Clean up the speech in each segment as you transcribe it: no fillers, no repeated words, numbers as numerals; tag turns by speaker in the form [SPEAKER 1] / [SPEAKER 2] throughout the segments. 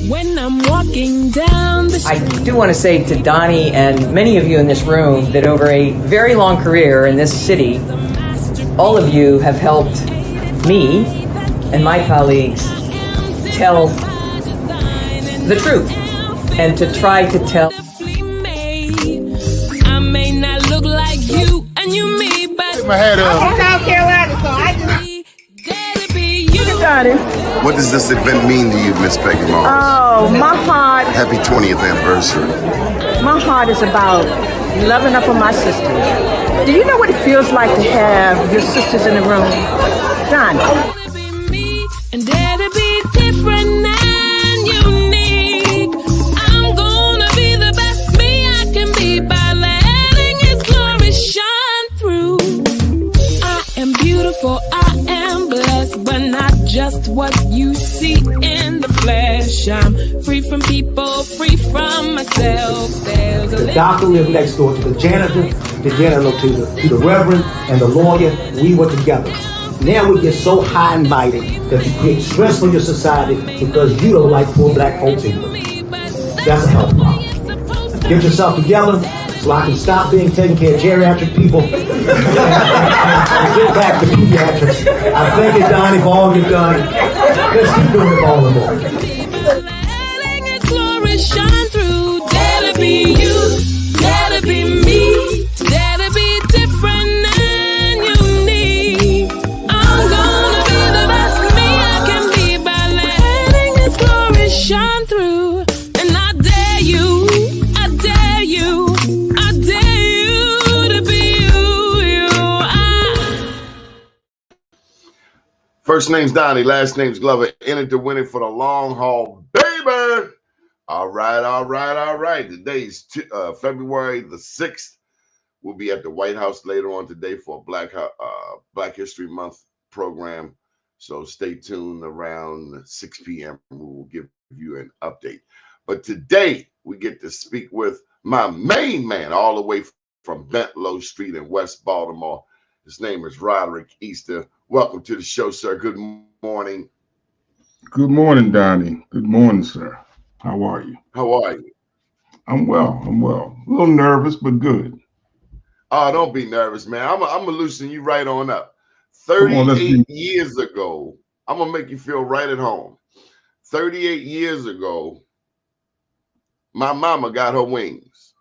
[SPEAKER 1] When I'm walking down the street.
[SPEAKER 2] I do want to say to Doni and many of you in this room that over a very long career in this city, all of you have helped me and my colleagues tell the truth and to try to tell.
[SPEAKER 1] I may not look like you and you me, but
[SPEAKER 3] Take my hat
[SPEAKER 4] I'm
[SPEAKER 3] off.
[SPEAKER 4] from South Carolina, so I just.
[SPEAKER 3] What does this event mean to you, Miss Peggy Morris?
[SPEAKER 4] Oh, my heart.
[SPEAKER 3] Happy 20th anniversary.
[SPEAKER 4] My heart is about loving up on my sisters. Do you know what it feels like to have your sisters in the room? Johnny.
[SPEAKER 1] And dare to be different and unique. I'm gonna be the best me I can be by letting His glory shine through. I am beautiful, I am blessed, but not just what you see in the flesh. I'm free from people, free from myself.
[SPEAKER 5] The doctor lived next door to the janitor, to the reverend, and the lawyer. We were together. Now we get so high and mighty that you create stress for your society because you don't like poor black folks either. That's a health problem. Get yourself together so I can stop being taking care of geriatric people and get back to pediatrics. I thank you, Doni, for all you've done. Let's keep doing it all the more.
[SPEAKER 1] Letting His glory shine through. Dare to be you, dare to be me, dare to be different and unique. I'm gonna be the best me I can be by letting His glory shine through. And I dare you, I dare you, I dare you to be you.
[SPEAKER 3] First name's Doni, last name's Glover. Entered to win it for the long haul, baby. All right. Today's February the 6th. We'll be at the White House later on today for a Black History Month program. So stay tuned around 6 p.m. We will give you an update. But today we get to speak with my main man all the way from Bentlow Street in West Baltimore. His name is Roderick Easter. Welcome to the show, sir. Good morning.
[SPEAKER 6] Good morning, Doni. Good morning, sir. How are you?
[SPEAKER 3] How are you?
[SPEAKER 6] I'm well. A little nervous, but good.
[SPEAKER 3] Oh, don't be nervous, man. I'm gonna loosen you right on up. 38 years ago, I'm gonna make you feel right at home. 38 years ago, my mama got her wings.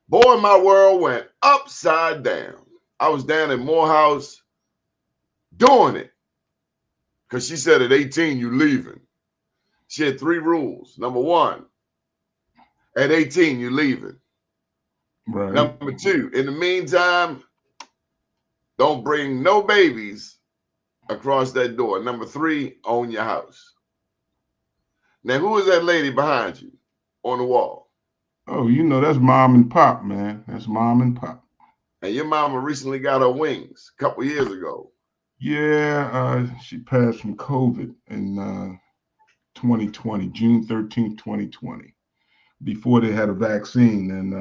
[SPEAKER 3] Boy, my world went upside down. I was down in Morehouse doing it. Because she said at 18, you leaving. She had 3 rules. Number 1, at 18, you leaving.
[SPEAKER 6] Right.
[SPEAKER 3] Number 2, in the meantime, don't bring no babies across that door. Number 3, own your house. Now, who is that lady behind you on the wall?
[SPEAKER 6] Oh, that's Mom and Pop, man. That's Mom and Pop.
[SPEAKER 3] And your mama recently got her wings a couple years ago.
[SPEAKER 6] Yeah, she passed from COVID in 2020, June 13th, 2020, before they had a vaccine. And,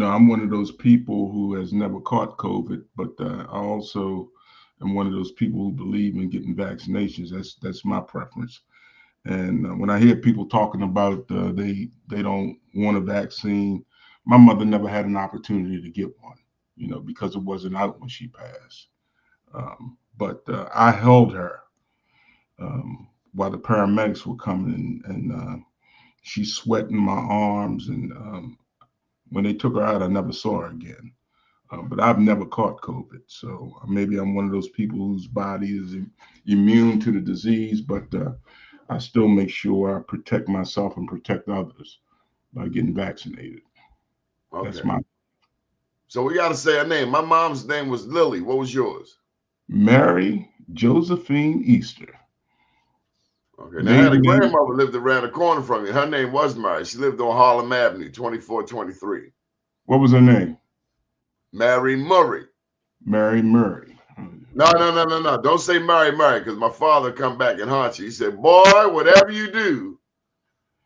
[SPEAKER 6] I'm one of those people who has never caught COVID, but I also am one of those people who believe in getting vaccinations. That's my preference. And when I hear people talking about they don't want a vaccine, my mother never had an opportunity to get one, because it wasn't out when she passed. But I held her while the paramedics were coming, and she's sweating my arms. And when they took her out, I never saw her again. But I've never caught COVID. So maybe I'm one of those people whose body is immune to the disease, but I still make sure I protect myself and protect others by getting vaccinated.
[SPEAKER 3] Okay.
[SPEAKER 6] That's my.
[SPEAKER 3] So we got to say her name. My mom's name was Lily. What was yours?
[SPEAKER 6] Mary Josephine Easter.
[SPEAKER 3] Okay. Now, I had a grandmother lived around the corner from you. Her name was Mary. She lived on Harlem Avenue, 2423.
[SPEAKER 6] What was her name?
[SPEAKER 3] Mary Murray.
[SPEAKER 6] Mary Murray.
[SPEAKER 3] No. Don't say Mary Murray, because my father come back and haunt you. He said, boy, whatever you do,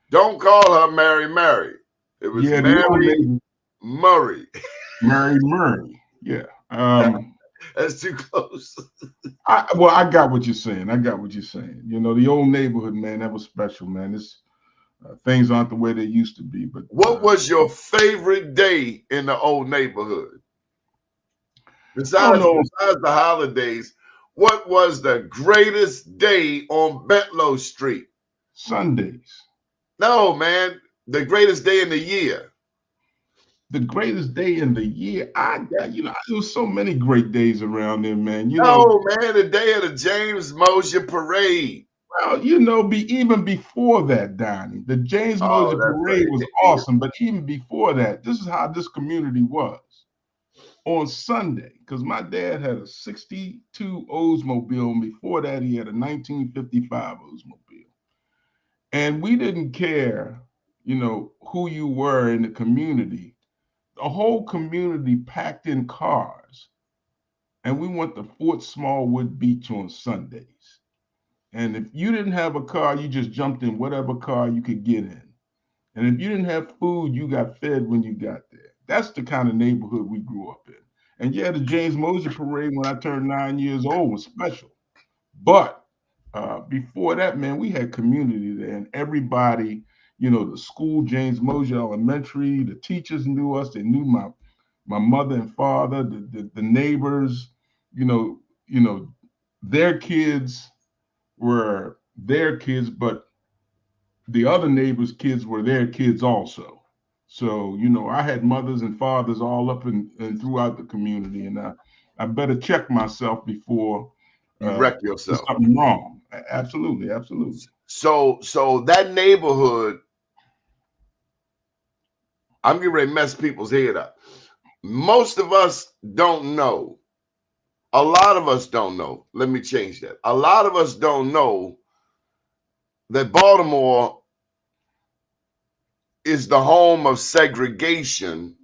[SPEAKER 3] don't call her Mary Mary. It was Mary Murray.
[SPEAKER 6] Mary Murray. Yeah.
[SPEAKER 3] That's too close.
[SPEAKER 6] Well, I got what you're saying. I got what you're saying. You know, the old neighborhood, man, that was special, man. It's things aren't the way they used to be. But
[SPEAKER 3] What was your favorite day in the old neighborhood?
[SPEAKER 6] I don't
[SPEAKER 3] Besides
[SPEAKER 6] know.
[SPEAKER 3] the holidays, what was the greatest day on Betlow Street?
[SPEAKER 6] Sundays.
[SPEAKER 3] No, man, the greatest day in the year.
[SPEAKER 6] The greatest day in the year. You know, there was so many great days around there, man. You know,
[SPEAKER 3] No, man, the day of the James Mosher Parade.
[SPEAKER 6] well, you know, even before that, Donnie, the James
[SPEAKER 3] Oh,
[SPEAKER 6] Mosher
[SPEAKER 3] that's
[SPEAKER 6] Parade
[SPEAKER 3] right.
[SPEAKER 6] was awesome. But even before that, this is how this community was on Sunday. Because my dad had a '62 Oldsmobile, and before that, he had a 1955 Oldsmobile. And we didn't care, you know, who you were in the community. The whole community packed in cars, and we went to Fort Smallwood Beach on Sundays. And if you didn't have a car, you just jumped in whatever car you could get in. And if you didn't have food, you got fed when you got there. That's the kind of neighborhood we grew up in. And yeah, the James Mosher Parade when I turned 9 years old was special. But before that, man, we had community there, and everybody, you know, the school, James Mosher Elementary, the teachers knew us. They knew my mother and father, the neighbors, you know, their kids were their kids, but the other neighbors' kids were their kids also. So, you know, I had mothers and fathers all up and throughout the community, and I better check myself before
[SPEAKER 3] You wreck
[SPEAKER 6] there's
[SPEAKER 3] yourself.
[SPEAKER 6] something wrong. Absolutely, absolutely.
[SPEAKER 3] So that neighborhood, I'm getting ready to mess people's head up. Most of us don't know. A lot of us don't know. Let me change that. A lot of us don't know that Baltimore is the home of segregation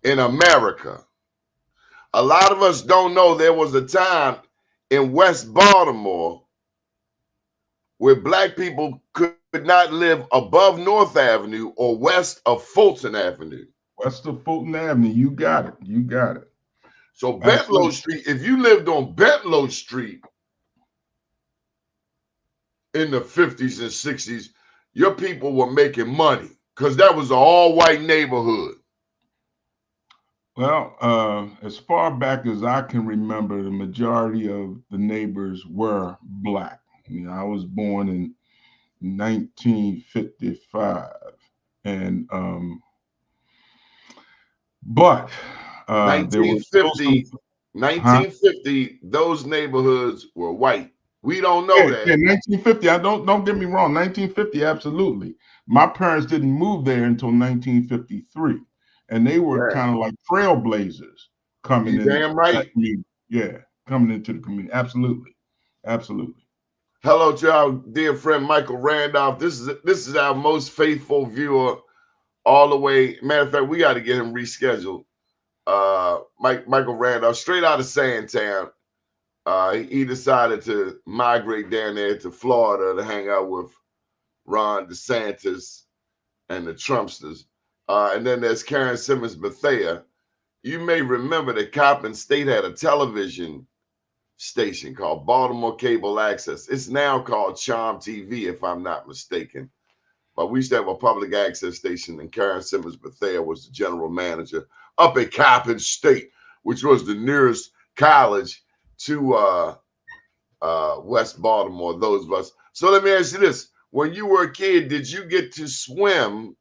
[SPEAKER 3] in America. A lot of us don't know there was a time in West Baltimore where black people could not live above North Avenue or west of Fulton Avenue.
[SPEAKER 6] West of Fulton Avenue, you got it. You got it.
[SPEAKER 3] So
[SPEAKER 6] Absolutely.
[SPEAKER 3] Betlow Street, if you lived on Betlow Street in the 50s and 60s, your people were making money because that was an all-white neighborhood.
[SPEAKER 6] Well, as far back as I can remember, the majority of the neighbors were black. You know, I was born in 1955, and but there was still some.
[SPEAKER 3] 1950, those neighborhoods were white. We don't know
[SPEAKER 6] Yeah,
[SPEAKER 3] that.
[SPEAKER 6] 1950. I don't get me wrong. 1950, absolutely. My parents didn't move there until 1953, and they were kind of like trailblazers coming
[SPEAKER 3] You
[SPEAKER 6] in.
[SPEAKER 3] damn right.
[SPEAKER 6] That community. Yeah, coming into the community. Absolutely, absolutely.
[SPEAKER 3] Hello to our dear friend Michael Randolph. This is our most faithful viewer all the way. Matter of fact, we got to get him rescheduled. Michael Randolph, straight out of Sandtown. He decided to migrate down there to Florida to hang out with Ron DeSantis and the Trumpsters. And then there's Karen Simmons Bethea. You may remember that Coppin State had a television station called Baltimore Cable Access. It's now called Charm TV, if I'm not mistaken. But we used to have a public access station, and Karen Simmons Bethea was the general manager up at Coppin State, which was the nearest college to West Baltimore, those of us. So let me ask you this. When you were a kid, did you get to swim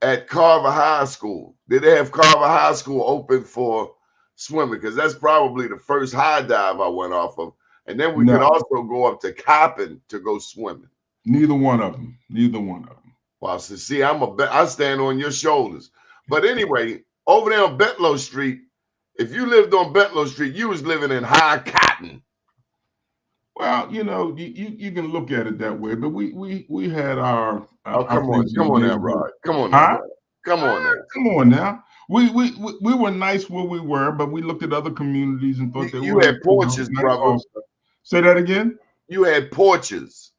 [SPEAKER 3] at Carver High School? Did they have Carver High School open for swimming? Because that's probably the first high dive I went off of. And then we could also go up to Coppin to go swimming.
[SPEAKER 6] Neither one of them. Neither one of them.
[SPEAKER 3] Well, so see, I stand on your shoulders. But anyway, over there on Betlow Street, if you lived on Betlow Street, you was living in high cotton.
[SPEAKER 6] Well, you know, you can look at it that way, but we had our.
[SPEAKER 3] Come on now, Rod. Come on now, Rod. Come on now.
[SPEAKER 6] We were nice where we were, but we looked at other communities and thought
[SPEAKER 3] you had porches, brother.
[SPEAKER 6] Also. Say that again.
[SPEAKER 3] You had porches.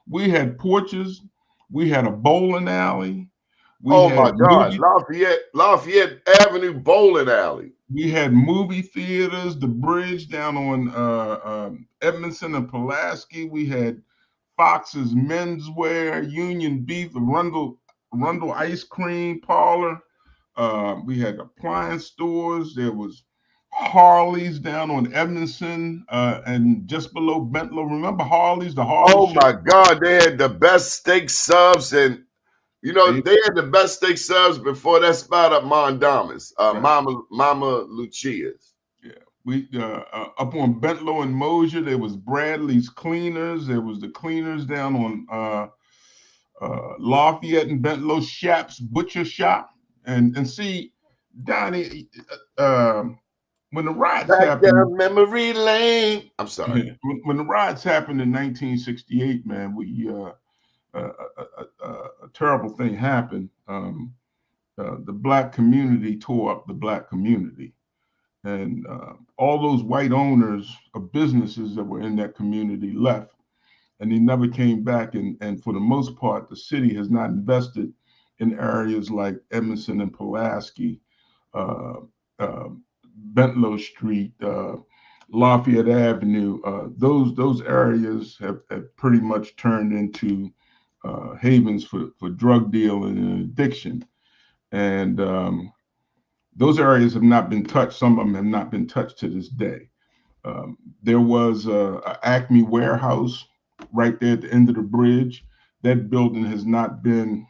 [SPEAKER 6] We had porches. We had a bowling alley.
[SPEAKER 3] Oh my God, Lafayette Avenue bowling alley.
[SPEAKER 6] We had movie theaters, the bridge down on Edmondson and Pulaski. We had Fox's Menswear, Union Beef, the Rundle Ice Cream Parlor. We had appliance stores. There was Harley's down on Edmondson and just below Bentlow. Remember Harley's? The Harley
[SPEAKER 3] Oh
[SPEAKER 6] shop?
[SPEAKER 3] my God, they had the best steak subs, and you know they had the best steak subs before that spot up Mondamas,
[SPEAKER 6] Right.
[SPEAKER 3] Mama Lucia's.
[SPEAKER 6] Yeah, we up on Bentlow and Mosier, there was Bradley's Cleaners. There was the Cleaners down on Lafayette and Bentlow, Shap's Butcher Shop, and see, Donnie, when the riots
[SPEAKER 3] Back
[SPEAKER 6] happened,
[SPEAKER 3] down memory lane. I'm sorry.
[SPEAKER 6] when the riots happened in 1968, man, we a terrible thing happened. The black community tore up the black community. And all those white owners of businesses that were in that community left, and they never came back. And for the most part, the city has not invested in areas like Edmondson and Pulaski, Bentlow Street, Lafayette Avenue. Those areas have pretty much turned into havens for drug dealing and addiction. And those areas have not been touched. Some of them have not been touched to this day. There was a Acme warehouse right there at the end of the bridge. That building has not been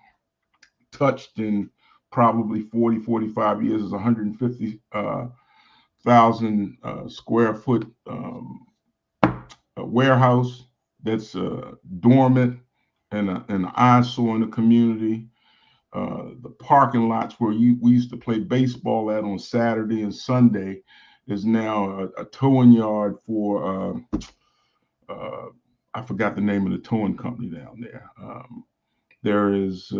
[SPEAKER 6] touched in probably 40, 45 years. It's 150,000 square foot warehouse that's dormant and an eyesore in the community. The parking lots where we used to play baseball at on Saturday and Sunday is now a towing yard for, I forgot the name of the towing company down there. There is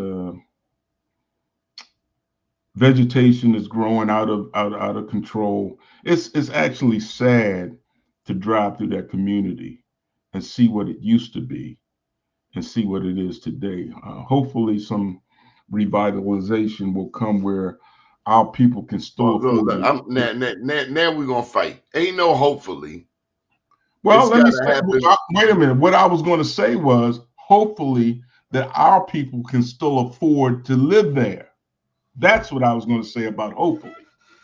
[SPEAKER 6] vegetation is growing out of control. It's actually sad to drive through that community and see what it used to be and see what it is today. Hopefully some revitalization will come where our people can still afford it.
[SPEAKER 3] Now we're gonna fight. Ain't no hopefully.
[SPEAKER 6] Well, let me say, wait a minute. What I was going to say was hopefully that our people can still afford to live there. That's what I was going to say about hopefully.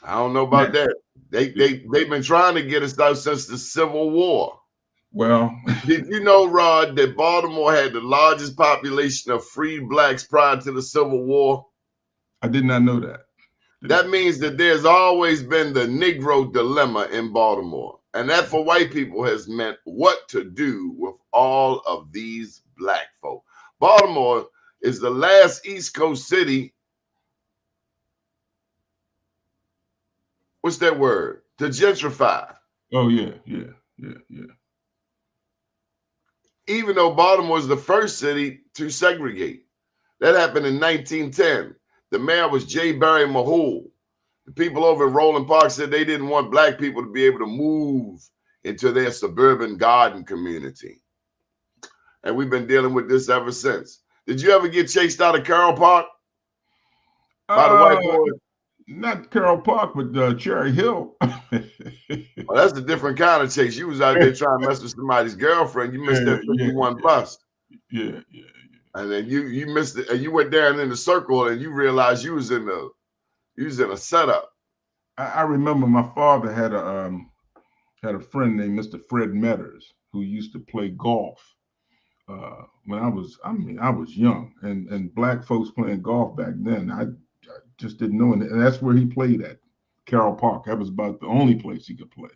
[SPEAKER 3] I don't know about that. They've been trying to get us out since the Civil War.
[SPEAKER 6] Well,
[SPEAKER 3] did you know, Rod, that Baltimore had the largest population of freed blacks prior to the Civil War?
[SPEAKER 6] I did not know that.
[SPEAKER 3] That means that there's always been the Negro dilemma in Baltimore. And that for white people has meant what to do with all of these black folk. Baltimore is the last East Coast city. What's that word? To gentrify.
[SPEAKER 6] Oh, yeah.
[SPEAKER 3] Even though Baltimore is the first city to segregate. That happened in 1910. The mayor was J. Barry Mahul. The people over in Roland Park said they didn't want black people to be able to move into their suburban garden community. And we've been dealing with this ever since. Did you ever get chased out of Carroll Park by the white boys?
[SPEAKER 6] Not Carroll Park, but Cherry Hill.
[SPEAKER 3] Well, that's a different kind of chase. You was out there trying to mess with somebody's girlfriend. You missed that 51 bus.
[SPEAKER 6] Yeah.
[SPEAKER 3] And then you missed it, and you went down in the circle, and you realized you was in a setup.
[SPEAKER 6] I remember my father had a friend named Mr. Fred Metters who used to play golf. When I was young, and black folks playing golf back then, I just didn't know, and that's where he played at, Carroll Park. That was about the only place he could play.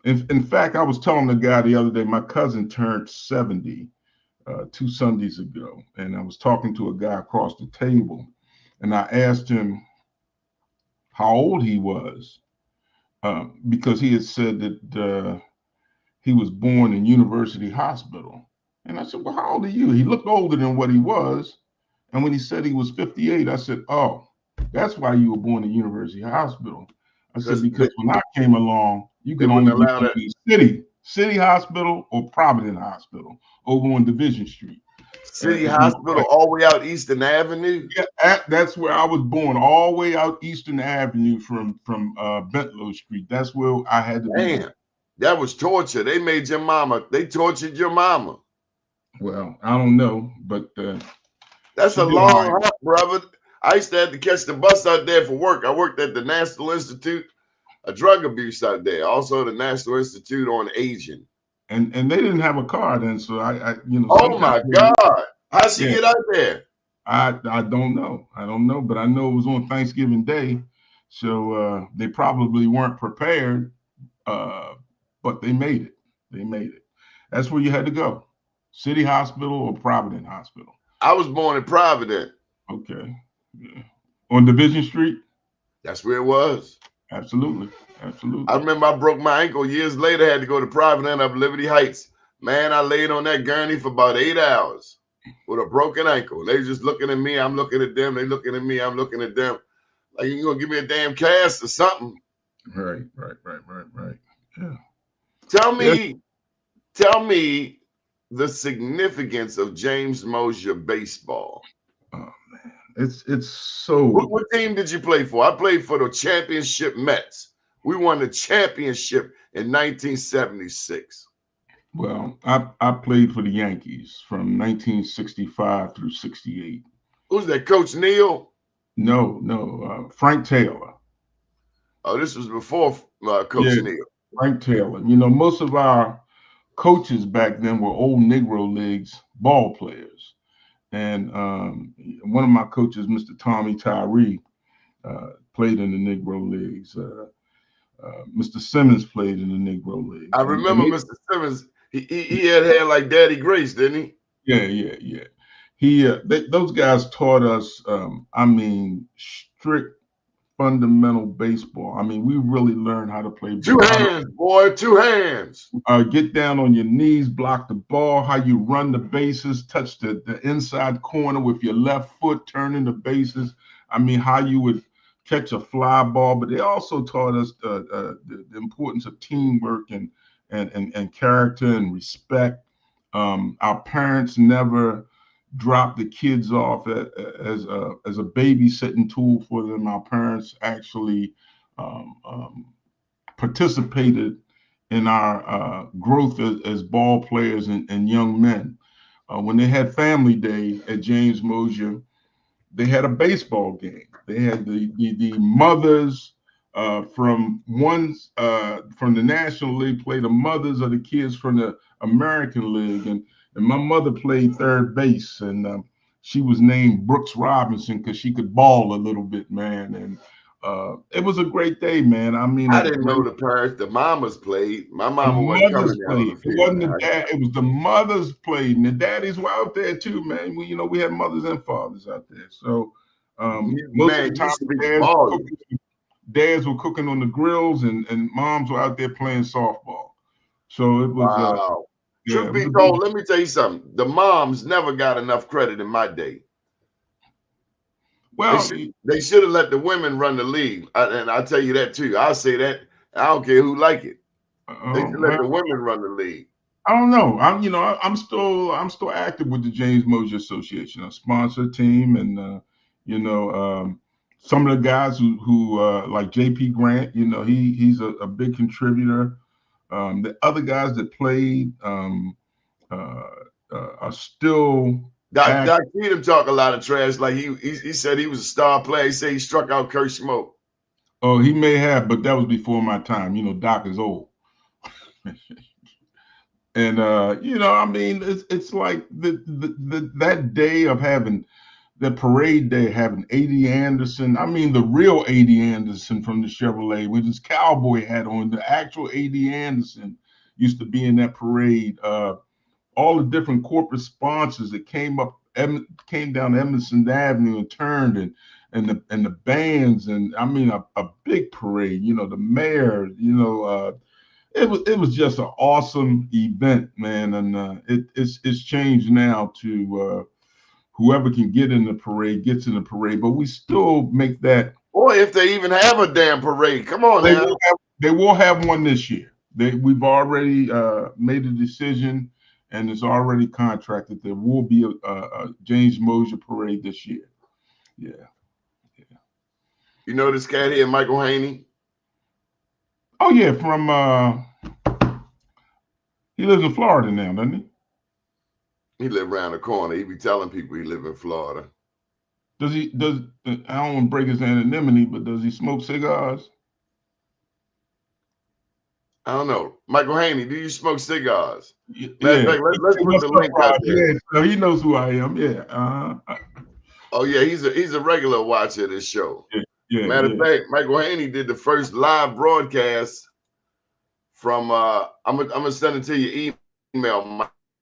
[SPEAKER 6] In fact, I was telling the guy the other day, my cousin turned 70 2 Sundays ago, and I was talking to a guy across the table, and I asked him how old he was, because he had said that he was born in University Hospital. And I said, well, how old are you? He looked older than what he was. And when he said he was 58, I said, oh, that's why you were born in University Hospital. I said, because when I came along, you could only be in city hospital or Providence Hospital over on Division Street.
[SPEAKER 3] City Hospital, all the way out Eastern Avenue.
[SPEAKER 6] Yeah, that's where I was born, all the way out Eastern Avenue from Bentlow Street. That's where I had to be.
[SPEAKER 3] Man, that was torture. They made your mama. They tortured your mama.
[SPEAKER 6] Well, I don't know, but
[SPEAKER 3] that's
[SPEAKER 6] she
[SPEAKER 3] a
[SPEAKER 6] did
[SPEAKER 3] long
[SPEAKER 6] all right.
[SPEAKER 3] hop, brother. I used to have to catch the bus out there for work. I worked at the National Institute of Drug Abuse out there, also the National Institute on Aging.
[SPEAKER 6] And they didn't have a car then, so I you know.
[SPEAKER 3] Oh my God! How'd she get out there?
[SPEAKER 6] I don't know. I don't know, but I know it was on Thanksgiving Day, so they probably weren't prepared, but they made it. They made it. That's where you had to go, City Hospital or Providence Hospital.
[SPEAKER 3] I was born in Providence.
[SPEAKER 6] Okay, yeah. On Division Street.
[SPEAKER 3] That's where it was.
[SPEAKER 6] Absolutely, absolutely.
[SPEAKER 3] I remember I broke my ankle years later. I had to go to Providence up Liberty Heights. Man, I laid on that gurney for about 8 hours with a broken ankle. They just looking at me. I'm looking at them. They looking at me. I'm looking at them. Like, you gonna give me a damn cast or something?
[SPEAKER 6] Right. Yeah.
[SPEAKER 3] Tell me the significance of James Mosher Baseball.
[SPEAKER 6] Oh man, it's so.
[SPEAKER 3] What team did you play for? I played for the championship Mets. We won the championship in 1976.
[SPEAKER 6] Well, I played for the Yankees from 1965 through 68.
[SPEAKER 3] Who's that, Coach Neal?
[SPEAKER 6] No, Frank Taylor.
[SPEAKER 3] Oh, this was before Coach Neal.
[SPEAKER 6] Frank Taylor. You know, most of our coaches back then were old Negro Leagues ball players. And one of my coaches, Mr. Tommy Tyree, played in the Negro Leagues. Mr. Simmons played in the Negro League.
[SPEAKER 3] I remember Mr. Simmons. He had hair like Daddy Grace, didn't he?
[SPEAKER 6] Yeah. Those guys taught us, strict fundamental baseball. I mean, we really learned how to play
[SPEAKER 3] baseball. 2 hands, boy, 2 hands.
[SPEAKER 6] Get down on your knees, block the ball, how you run the bases, touch the inside corner with your left foot, turning the bases. I mean, how you would catch a fly ball, but they also taught us the importance of teamwork and character and respect. Our parents never dropped the kids off as a babysitting tool for them. Our parents actually participated in our growth as ball players and young men. When they had family day at James Mosher, they had a baseball game. They had the mothers from the National League play the mothers of the kids from the American League, and my mother played third base, and she was named Brooks Robinson because she could ball a little bit, man. And it was a great day, man. I mean,
[SPEAKER 3] I didn't know the parents, the mamas played. My mama wasn't coming down.
[SPEAKER 6] It wasn't the dad; it was the mothers played, and the daddies were out there too, man. We had mothers and fathers out there, so. Most of the time, dads were cooking on the grills, and moms were out there playing softball. So it was.
[SPEAKER 3] Wow. Truth be told, let me tell you something. The moms never got enough credit in my day.
[SPEAKER 6] Well,
[SPEAKER 3] they should have let the women run the league, and I'll tell you that too. I'll say that. I don't care who like it. They should let the women run the league.
[SPEAKER 6] I don't know. I'm still active with the James Mosher Association, a sponsor team, and. Some of the guys who like JP Grant, he's a big contributor. The other guys that played are still.
[SPEAKER 3] Doc Cheatham talk a lot of trash. Like he said he was a star player. He said he struck out Kurt Smoke.
[SPEAKER 6] Oh, he may have, but that was before my time. Doc is old. And it's like that day of having. The parade day having A.D. Anderson, the real A.D. Anderson from the Chevrolet with his cowboy hat on, the actual A.D. Anderson used to be in that parade. All the different corporate sponsors that came down Emerson Avenue and turned, and the bands, and a big parade. The mayor. It was just an awesome event, man, and it's changed now to. Whoever can get in the parade gets in the parade, but we still make that.
[SPEAKER 3] Boy, if they even have a damn parade, come on now.
[SPEAKER 6] They will have one this year. We've already made a decision, and it's already contracted. There will be a James Mosher parade this year. Yeah.
[SPEAKER 3] You know this cat here, Michael Haney?
[SPEAKER 6] Oh yeah, from he lives in Florida now, doesn't he?
[SPEAKER 3] He live around the corner. He be telling people he live in Florida.
[SPEAKER 6] Does I don't want to break his anonymity, but does he smoke cigars?
[SPEAKER 3] I don't know. Michael Haney, do you smoke cigars?
[SPEAKER 6] Yeah.
[SPEAKER 3] Matter of fact, let's put the link out there.
[SPEAKER 6] Yeah, so he knows who I am. Yeah.
[SPEAKER 3] Oh yeah, he's a regular watcher of this show.
[SPEAKER 6] Yeah.
[SPEAKER 3] Matter of fact, Michael Haney did the first live broadcast from I'm gonna send it to your email,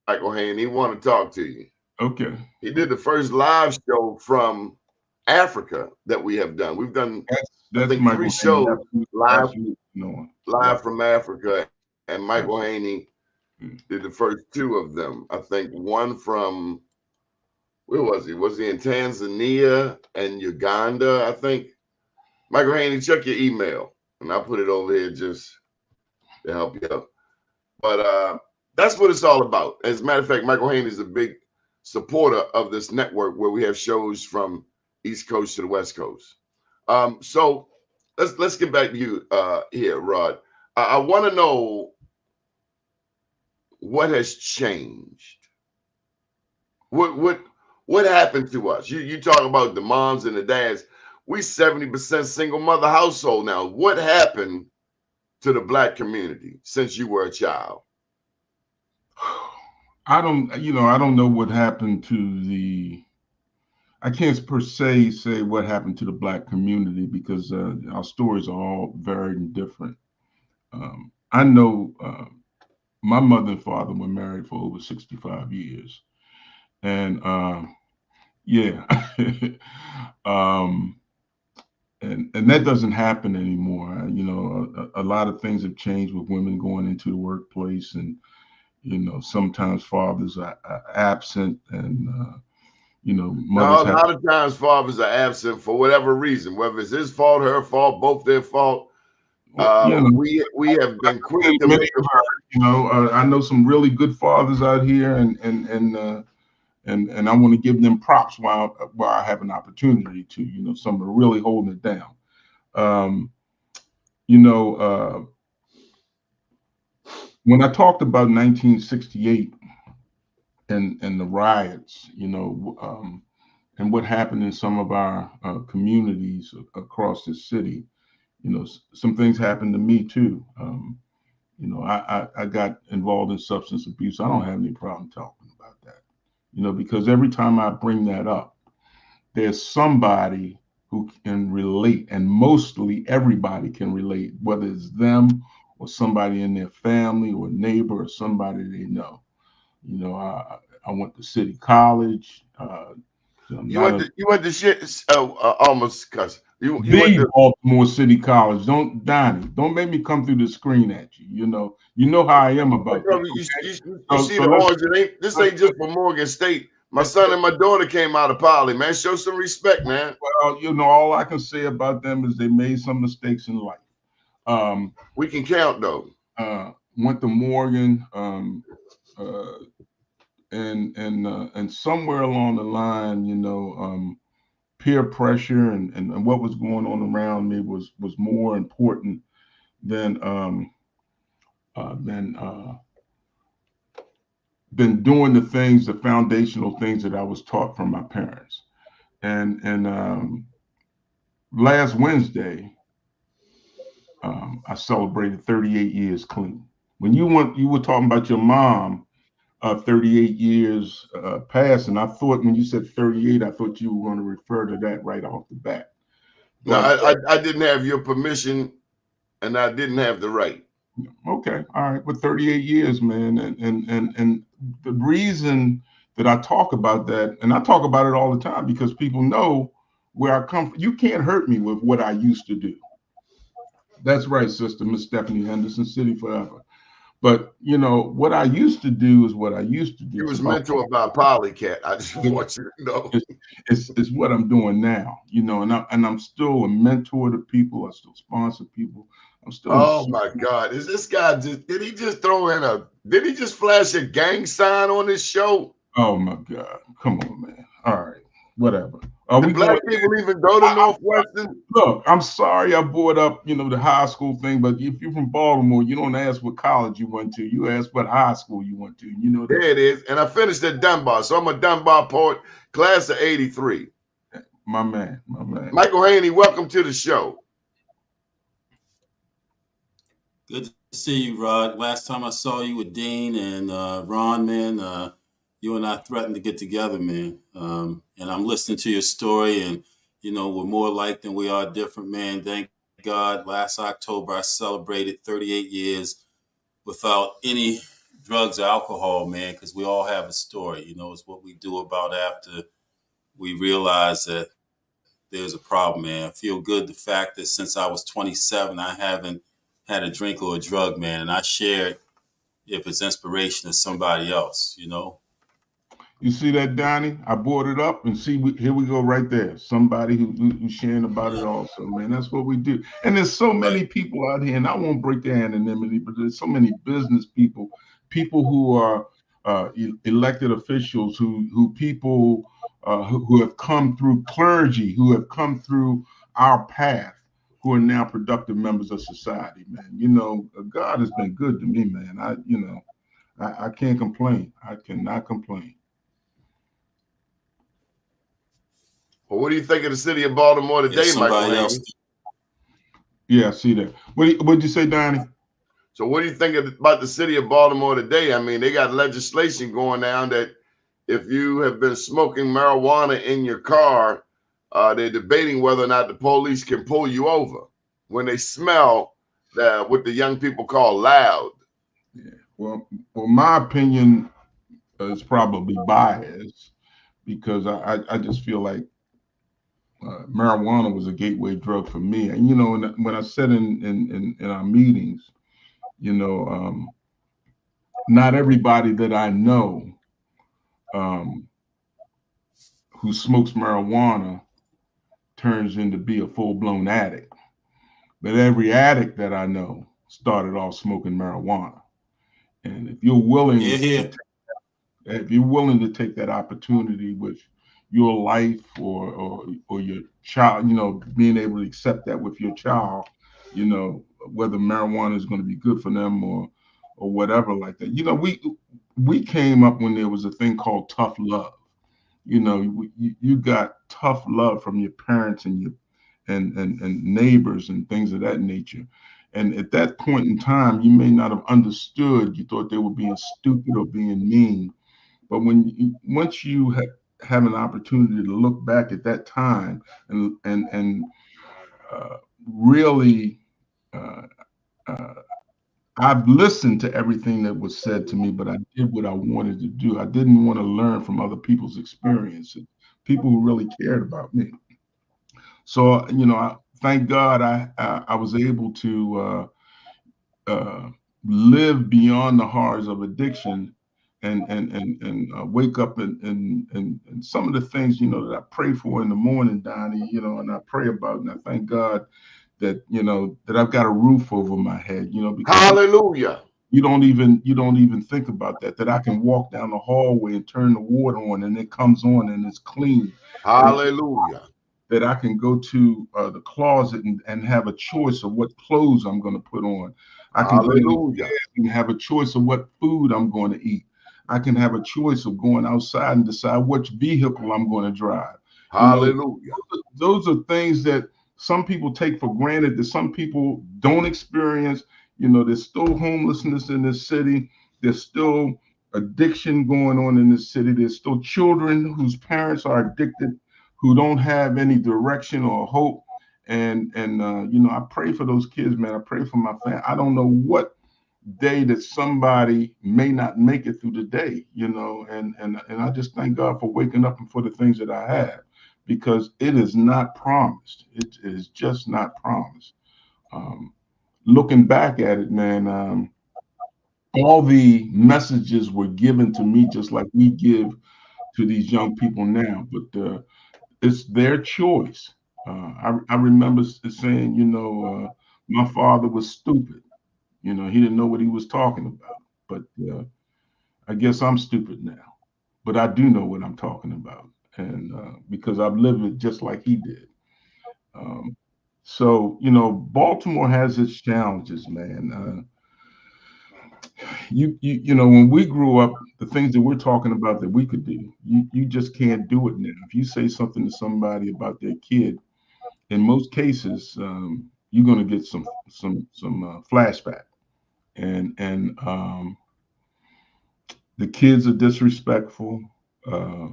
[SPEAKER 3] Michael Haney. He want to talk to you.
[SPEAKER 6] Okay.
[SPEAKER 3] He did the first live show from Africa that we have done. We've done I think 3 shows live from Africa, and Michael Haney did the first 2 of them. I think one from, where was he? Was he in Tanzania and Uganda? I think. Michael Haney, check your email, and I'll put it over here just to help you out. But that's what it's all about. As a matter of fact, Michael Haney is a big supporter of this network where we have shows from East Coast to the West Coast. So let's get back to you here, Rod. I want to know what has changed. What happened to us? You talk about the moms and the dads. We 70% single mother household now. What happened to the Black community since you were a child?
[SPEAKER 6] I don't know what happened to I can't per se say what happened to the Black community because our stories are all very different. I know my mother and father were married for over 65 years. And yeah, and that doesn't happen anymore. You know, a lot of things have changed with women going into the workplace, and you know, sometimes fathers are absent, and you know, mothers
[SPEAKER 3] a lot of times fathers are absent for whatever reason, whether it's his fault, her fault, both their fault. We have been quick to make
[SPEAKER 6] I know some really good fathers out here, and I want to give them props while I have an opportunity to. You know, some are really holding it down. When I talked about 1968 and the riots, and what happened in some of our communities across the city, some things happened to me too. I got involved in substance abuse. I don't have any problem talking about that, because every time I bring that up, there's somebody who can relate, and mostly everybody can relate, whether it's them or somebody in their family or neighbor or somebody they know. I went to City College.
[SPEAKER 3] You went to shit. Almost cuss. You went to
[SPEAKER 6] Baltimore City College. Don't make me come through the screen at you. You know how I am about that.
[SPEAKER 3] You see the orange. This ain't just for Morgan State. My son and my daughter came out of Poly, man. Show some respect, man.
[SPEAKER 6] Well, all I can say about them is they made some mistakes in life.
[SPEAKER 3] We can count though.
[SPEAKER 6] Went to Morgan, and somewhere along the line, peer pressure and what was going on around me was more important than doing the foundational things that I was taught from my parents. And last Wednesday, I celebrated 38 years clean. When you were talking about your mom, 38 years past, and I thought when you said 38, I thought you were going to refer to that right off the bat.
[SPEAKER 3] No, I didn't have your permission, and I didn't have the right.
[SPEAKER 6] Okay, all right, but 38 years, man, and the reason that I talk about that, and I talk about it all the time because people know where I come from. You can't hurt me with what I used to do. That's right, sister, Miss Stephanie Henderson, City Forever. But what I used to do is what I used to do.
[SPEAKER 3] You was mentored by Polycat. I just want you to know.
[SPEAKER 6] It's what I'm doing now, and I'm still a mentor to people. I still sponsor people. I'm still in
[SPEAKER 3] Oh my God. Is this guy did he just flash a gang sign on this show?
[SPEAKER 6] Oh my God. Come on, man. All right. Whatever.
[SPEAKER 3] Do
[SPEAKER 6] We
[SPEAKER 3] black
[SPEAKER 6] going
[SPEAKER 3] people even go to Northwestern?
[SPEAKER 6] look, I'm sorry I brought up, the high school thing, but if you're from Baltimore, you don't ask what college you went to. You ask what high school you went to. You know
[SPEAKER 3] There
[SPEAKER 6] that.
[SPEAKER 3] it is. And I finished at Dunbar. So I'm a Dunbar poet, class of 83.
[SPEAKER 6] My man, my man.
[SPEAKER 3] Michael Haney, welcome to the show.
[SPEAKER 7] Good to see you, Rod. Last time I saw you with Dean and Ron, man, you and I threatened to get together, man. And I'm listening to your story, and we're more alike than we are different, man. Thank God. Last October, I celebrated 38 years without any drugs or alcohol, man, because we all have a story. It's what we do about after we realize that there's a problem, man. I feel good the fact that since I was 27, I haven't had a drink or a drug, man, and I share it if it's inspiration to somebody else.
[SPEAKER 6] You see that, Donnie? I brought it up, and here we go right there. Somebody who's sharing about it also, man. That's what we do. And there's so many people out here, and I won't break their anonymity, but there's so many business people who are elected officials, who people who have come through clergy, who have come through our path, who are now productive members of society, man. God has been good to me, man. I can't complain. I cannot complain.
[SPEAKER 3] Well, what do you think of the city of Baltimore today, Michael Haney?
[SPEAKER 6] Yeah, I see that. What'd you say, Donnie?
[SPEAKER 3] So what do you think about the city of Baltimore today? I mean, they got legislation going down that if you have been smoking marijuana in your car, they're debating whether or not the police can pull you over when they smell what the young people call loud.
[SPEAKER 6] Yeah. Well, my opinion is probably biased because I just feel like marijuana was a gateway drug for me. And when I said in our meetings, not everybody that I know who smokes marijuana turns into be a full-blown addict. But every addict that I know started off smoking marijuana. And if you're willing, if you're willing to take that opportunity with your life or your child, being able to accept that with your child, whether marijuana is going to be good for them or whatever like that. We came up when there was a thing called tough love. You got tough love from your parents and your and neighbors and things of that nature. And at that point in time, you may not have understood. You thought they were being stupid or being mean. But once you have an opportunity to look back at that time and really, I've listened to everything that was said to me, but I did what I wanted to do. I didn't want to learn from other people's experiences, people who really cared about me. So, thank God I was able to live beyond the horrors of addiction and wake up and some of the things, that I pray for in the morning, Donnie, and I pray about, and I thank God that, that I've got a roof over my head, because
[SPEAKER 3] hallelujah.
[SPEAKER 6] You don't even think about that I can walk down the hallway and turn the water on and it comes on and it's clean.
[SPEAKER 3] Hallelujah.
[SPEAKER 6] That I can go to the closet and have a choice of what clothes I'm going to put on. I can
[SPEAKER 3] Hallelujah.
[SPEAKER 6] and have a choice of what food I'm going to eat. I can have a choice of going outside and decide which vehicle I'm going to drive.
[SPEAKER 3] Hallelujah.
[SPEAKER 6] Those are things that some people take for granted, that some people don't experience. There's still homelessness in this city. There's still addiction going on in this city. There's still children whose parents are addicted, who don't have any direction or hope. And I pray for those kids, man. I pray for my family. I don't know what day that somebody may not make it through the day, and I just thank God for waking up and for the things that I have, because it is not promised. It is just not promised. Looking back at it, man, all the messages were given to me just like we give to these young people now, but it's their choice. I remember saying, my father was stupid. You know, he didn't know what he was talking about. But I guess I'm stupid now. But I do know what I'm talking about, and because I've lived it just like he did. Um, so you know, Baltimore has its challenges, man. You know, when we grew up, the things that we're talking about that we could do, you just can't do it now. If you say something to somebody about their kid, in most cases, you're going to get some flashback, and the kids are disrespectful. Uh,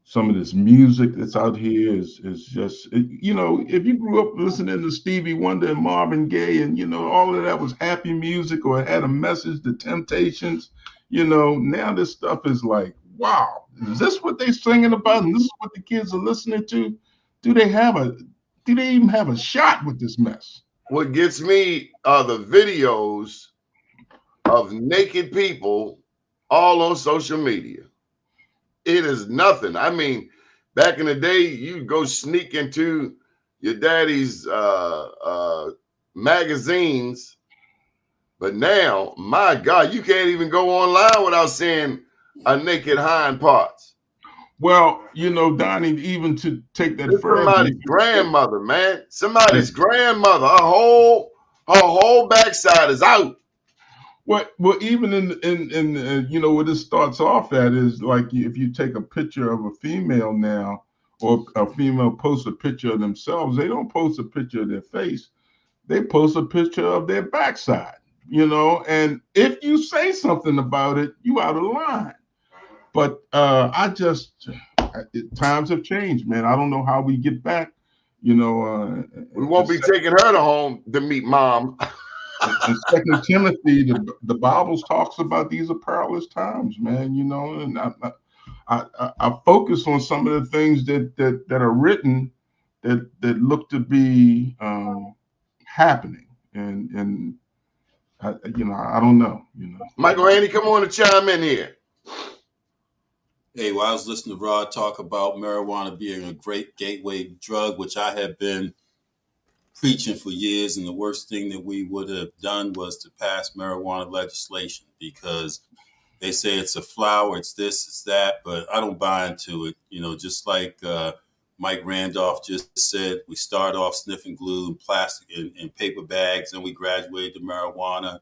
[SPEAKER 6] some of this music that's out here is just you know, if you grew up listening to Stevie Wonder and Marvin Gaye, and you know all of that was happy music or it had a message, the Temptations, you know, now this stuff is like, wow, is this what they singing about, and this is what the kids are listening to? Do they have a do they even have a shot with this mess?
[SPEAKER 3] What gets me are the videos of naked people all on social media. It is nothing. I mean, back in the day, you go sneak into your daddy's magazines, but now, my God, you can't even go online without seeing a naked hind parts.
[SPEAKER 6] Well, you know, Donnie, even to take that
[SPEAKER 3] It's
[SPEAKER 6] further,
[SPEAKER 3] somebody's grandmother, man. Somebody's grandmother. Her whole backside is out.
[SPEAKER 6] well, even in you know where this starts off at is like if you take a picture of a female now, or a female posts a picture of themselves, they don't post a picture of their face. They post a picture of their backside. You know, and if you say something about it, you out of line. But times have changed, man. I don't know how we get back. You know,
[SPEAKER 3] We won't be taking her to home to meet mom.
[SPEAKER 6] in Second Timothy, the Bible talks about these are perilous times, man. You know, and I focus on some of the things that are written that look to be happening, and you know, I don't know. You know,
[SPEAKER 3] Michael Haney, come on and chime in here.
[SPEAKER 7] Hey, well, I was listening to Rod talk about marijuana being a great gateway drug, which I have been preaching for years. And the worst thing that we would have done was to pass marijuana legislation, because they say it's a flower, it's this, it's that, but I don't buy into it. You know, just like Mike Randolph just said, we start off sniffing glue and plastic and paper bags, and we graduated to marijuana.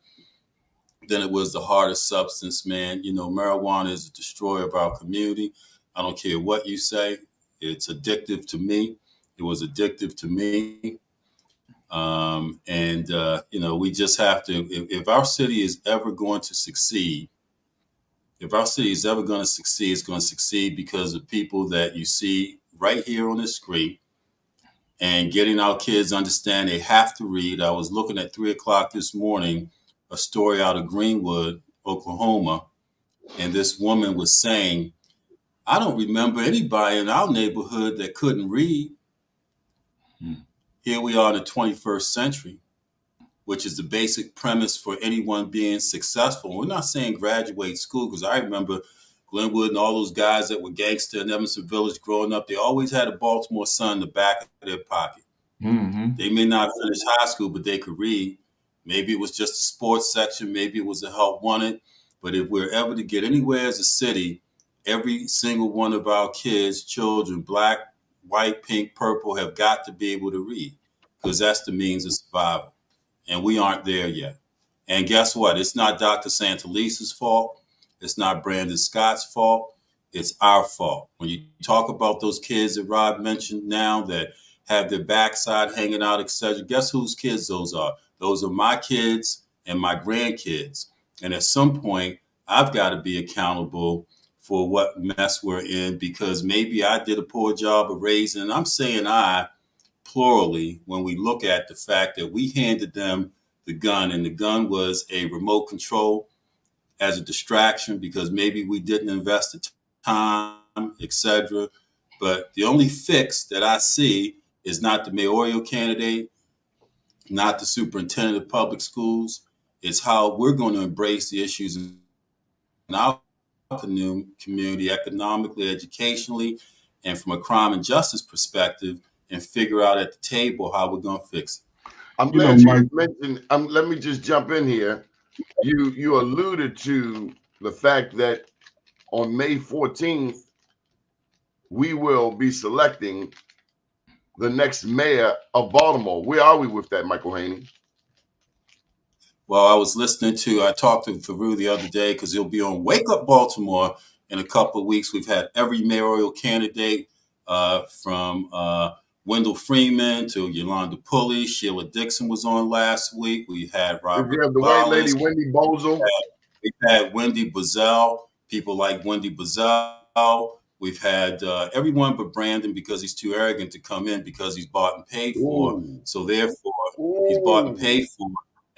[SPEAKER 7] Then it was the hardest substance, man. You know, marijuana is a destroyer of our community. I don't care what you say. It's addictive to me. It was addictive to me. You know, we just have to, if our city is ever going to succeed, if our city is ever going to succeed, it's going to succeed because of people that you see right here on the screen, and getting our kids understand they have to read. I was looking at 3 o'clock this morning, a story out of Greenwood, Oklahoma, and this woman was saying, I don't remember anybody in our neighborhood that couldn't read. Here we are in the 21st century, which is the basic premise for anyone being successful. We're not saying graduate school, because I remember Glenwood and all those guys that were gangster in Evanston Village growing up, they always had a Baltimore Sun in the back of their pocket.
[SPEAKER 6] mm-hmm.
[SPEAKER 7] They may not finish high school, but they could read. Maybe it was just a sports section. Maybe it was a help wanted. But if we're ever to get anywhere as a city, every single one of our kids, children, black, white, pink, purple, have got to be able to read, because that's the means of survival. And we aren't there yet. And guess what? It's not Dr. Santalisa's fault. It's not Brandon Scott's fault. It's our fault. When you talk about those kids that Rod mentioned now that have their backside hanging out, etc., guess whose kids those are? Those are my kids and my grandkids. And at some point, I've got to be accountable for what mess we're in, because maybe I did a poor job of raising, and I'm saying I, plurally, when we look at the fact that we handed them the gun, and the gun was a remote control as a distraction because maybe we didn't invest the time, etc. But the only fix that I see is not the mayoral candidate, not the superintendent of public schools. It's how we're going to embrace the issues in our community, economically, educationally, and from a crime and justice perspective, and figure out at the table how we're going to fix it.
[SPEAKER 3] I'm
[SPEAKER 6] You know,
[SPEAKER 3] glad you
[SPEAKER 6] Mike.
[SPEAKER 3] mentioned. Let me just jump in here. You alluded to the fact that on May 14th we will be selecting the next mayor of Baltimore. Where are we with that, Michael Haney?
[SPEAKER 7] Well, I talked to Faru the other day because he'll be on Wake Up Baltimore in a couple of weeks. We've had every mayoral candidate from Wendell Freeman to Yolanda Pulley. Sheila Dixon was on last week. We had
[SPEAKER 3] Did you
[SPEAKER 7] Robert
[SPEAKER 3] have the white lady
[SPEAKER 7] Wallace.
[SPEAKER 3] Wendy Bozel?
[SPEAKER 7] We've had Wendy Bazell, people like Wendy Bazell. We've had everyone but Brandon because he's too arrogant to come in because he's bought and paid for.
[SPEAKER 3] Ooh.
[SPEAKER 7] So therefore, he's bought and
[SPEAKER 3] Ooh.
[SPEAKER 7] paid for.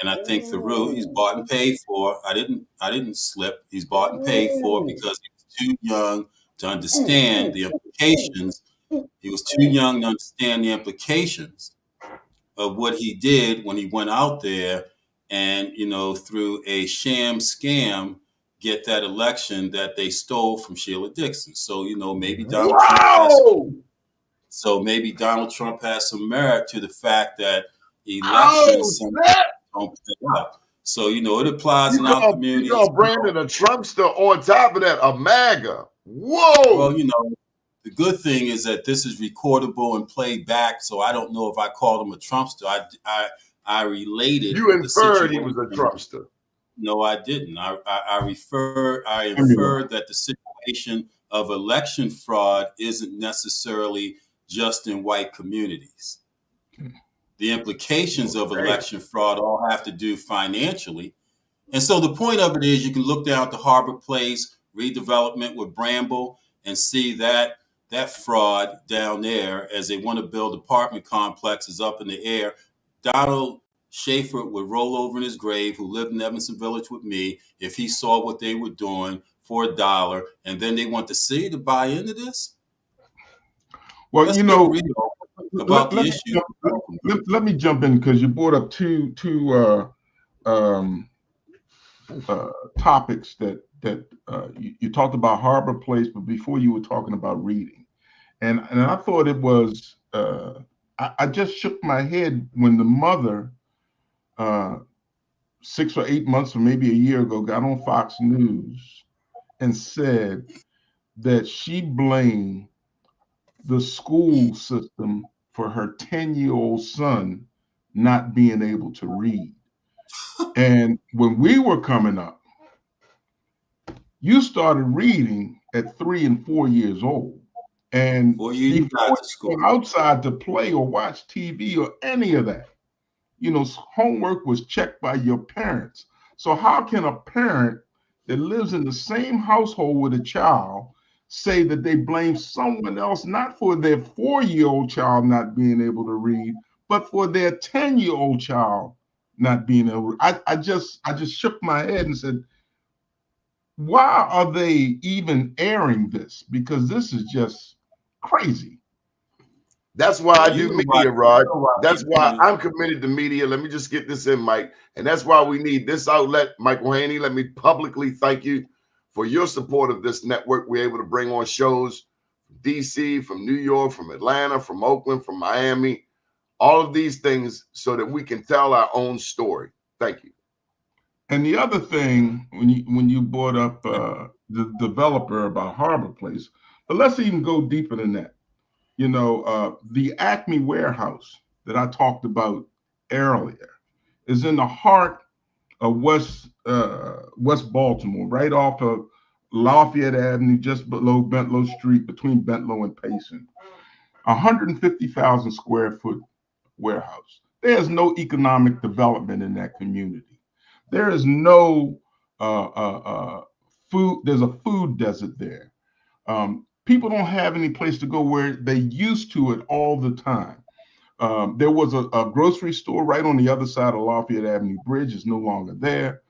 [SPEAKER 7] And I think Farouk, he's bought and paid for. I didn't slip. He's bought and paid for because he was too young to understand the implications. He was too young to understand the implications of what he did when he went out there and, through a sham scam, get that election that they stole from Sheila Dixon. So, maybe Donald Trump has
[SPEAKER 3] Wow!
[SPEAKER 7] maybe Donald Trump has some merit to the fact that
[SPEAKER 3] Oh,
[SPEAKER 7] elections
[SPEAKER 3] snap!
[SPEAKER 7] don't play out. So, it applies
[SPEAKER 3] You
[SPEAKER 7] in our
[SPEAKER 3] call you
[SPEAKER 7] communities.
[SPEAKER 3] call Brandon a Trumpster. On top of that, a MAGA.
[SPEAKER 7] Well,
[SPEAKER 3] Whoa!
[SPEAKER 7] the good thing is that this is recordable and played back. So I don't know if I called him a Trumpster. I related
[SPEAKER 3] You
[SPEAKER 7] the
[SPEAKER 3] inferred he was a
[SPEAKER 7] situation.
[SPEAKER 3] Trumpster.
[SPEAKER 7] No, I didn't. I
[SPEAKER 6] Everyone.
[SPEAKER 7] inferred that the situation of election fraud isn't necessarily just in white communities. The implications of
[SPEAKER 3] Damn.
[SPEAKER 7] election fraud all have to do financially. And so the point of it is you can look down at the Harbor Place redevelopment with Bramble and see that fraud down there as they want to build apartment complexes up in the air. Donald Schaefer would roll over in his grave, who lived in Evanston Village with me, if he saw what they were doing for $1, and then they want the city to buy into this.
[SPEAKER 6] Well,
[SPEAKER 7] Let's get real about the
[SPEAKER 6] let me
[SPEAKER 7] issue.
[SPEAKER 6] let me jump in because you brought up two topics that you talked about Harbor Place, but before you were talking about reading, and I thought it was I just shook my head when the mother 6 or 8 months or maybe a year ago got on Fox News and said that she blamed the school system for her 10-year-old son not being able to read. And when we were coming up, you started reading at 3 and 4 years old. And
[SPEAKER 7] Before you
[SPEAKER 6] before
[SPEAKER 7] got to
[SPEAKER 6] you
[SPEAKER 7] school.
[SPEAKER 6] go outside to play or watch TV or any of that, homework was checked by your parents. So how can a parent that lives in the same household with a child say that they blame someone else not for their 4-year-old child not being able to read, but for their 10-year-old child not being able to? I just shook my head and said, why are they even airing this? Because this is just crazy.
[SPEAKER 3] That's why
[SPEAKER 7] Well,
[SPEAKER 3] I do media, Rod. That's why
[SPEAKER 7] people-
[SPEAKER 3] I'm committed to media. Let me just get this in, Mike. And that's why we need this outlet. Michael Haney, let me publicly thank you for your support of this network. We're able to bring on shows from DC, from New York, from Atlanta, from Oakland, from Miami, all of these things so that we can tell our own story. Thank you.
[SPEAKER 6] And the other thing, when you brought up the developer about Harbor Place, but let's even go deeper than that. The Acme warehouse that I talked about earlier is in the heart of West Baltimore, right off of Lafayette Avenue, just below Bentlow Street, between Bentlow and Payson. 150,000 square foot warehouse. There's no economic development in that community. There is no food. There's a food desert there. People don't have any place to go where they used to it all the time. There was a grocery store right on the other side of Lafayette Avenue Bridge. It's no longer there.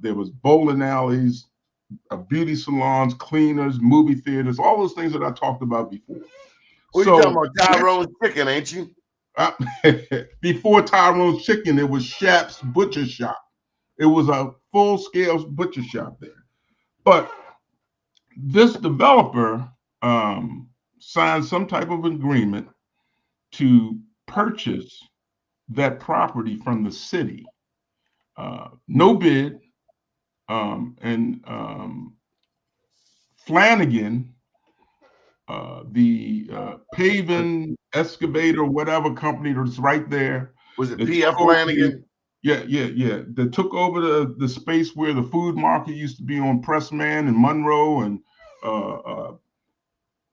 [SPEAKER 6] There was bowling alleys, beauty salons, cleaners, movie theaters, all those things that I talked about before.
[SPEAKER 3] Who you talking about? Tyrone's Chicken, ain't you?
[SPEAKER 6] Before Tyrone's Chicken, it was Shap's Butcher Shop. It was a full-scale butcher shop there. But this developer signed some type of agreement to purchase that property from the city. No bid. And Flanagan, the paving excavator, whatever company that's right there.
[SPEAKER 3] Was it
[SPEAKER 6] that
[SPEAKER 3] P.F.
[SPEAKER 6] took over
[SPEAKER 3] Flanagan?
[SPEAKER 6] Yeah. That took over the space where the food market used to be on Pressman and Monroe, and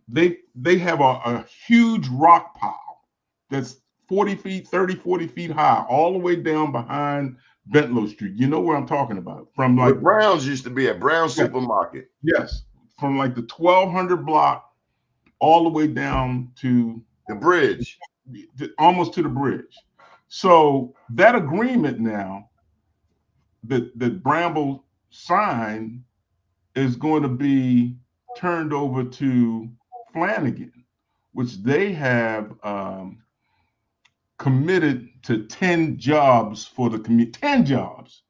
[SPEAKER 6] they have a huge rock pile that's 40 feet, 30, 40 feet high, all the way down behind Bentlow Street. You know where I'm talking about? From
[SPEAKER 3] Where
[SPEAKER 6] like
[SPEAKER 3] Brown's used to be at Brown Supermarket.
[SPEAKER 6] Yes, from like the 1200 block all the way down to
[SPEAKER 3] the bridge,
[SPEAKER 6] almost to the bridge. So that agreement now that Bramble signed is going to be turned over to Flanagan, which they have committed to 10 jobs for the community. 10 jobs,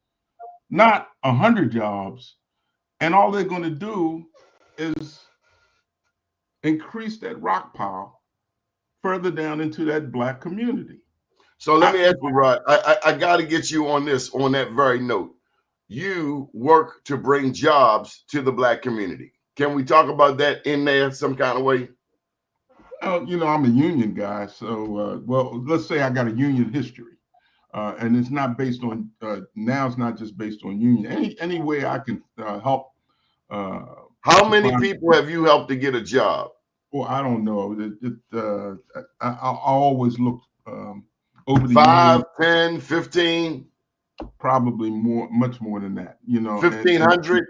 [SPEAKER 6] not 100 jobs. And all they're going to do is increase that rock pile further down into that Black community.
[SPEAKER 3] So let me ask you, Rod, I got to get you on this, on that very note. You work to bring jobs to the Black community. Can we talk about that in there some kind of way?
[SPEAKER 6] You know, I'm a union guy. So, well, let's say I got a union history. And it's not based on, now it's not just based on union. Any way I can help.
[SPEAKER 3] How many people have you helped to get a job?
[SPEAKER 6] Well, I don't know. I always look over the
[SPEAKER 3] 5, 10, 15?
[SPEAKER 6] Probably more, much more than that. You know,
[SPEAKER 3] 1,500?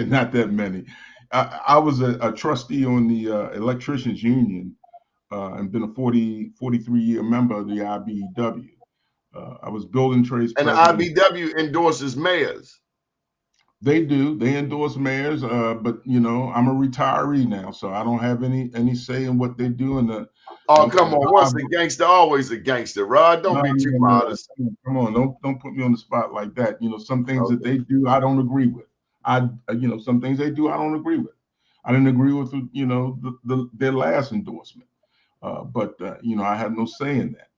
[SPEAKER 6] Not that many. I was a trustee on the electricians union and been a 43-year member of the IBEW. I was building trades.
[SPEAKER 3] And the IBEW endorses mayors.
[SPEAKER 6] They do. They endorse mayors, but you know, I'm a retiree now, so I don't have any say in what they do.
[SPEAKER 3] Oh, come on! Once a gangster, always a gangster, Rod. Don't be too modest.
[SPEAKER 6] Come on, don't put me on the spot like that. You know, some things that they do, I don't agree with. You know, some things they do, I don't agree with. I didn't agree with, you know, their last endorsement, but you know, I have no say in that.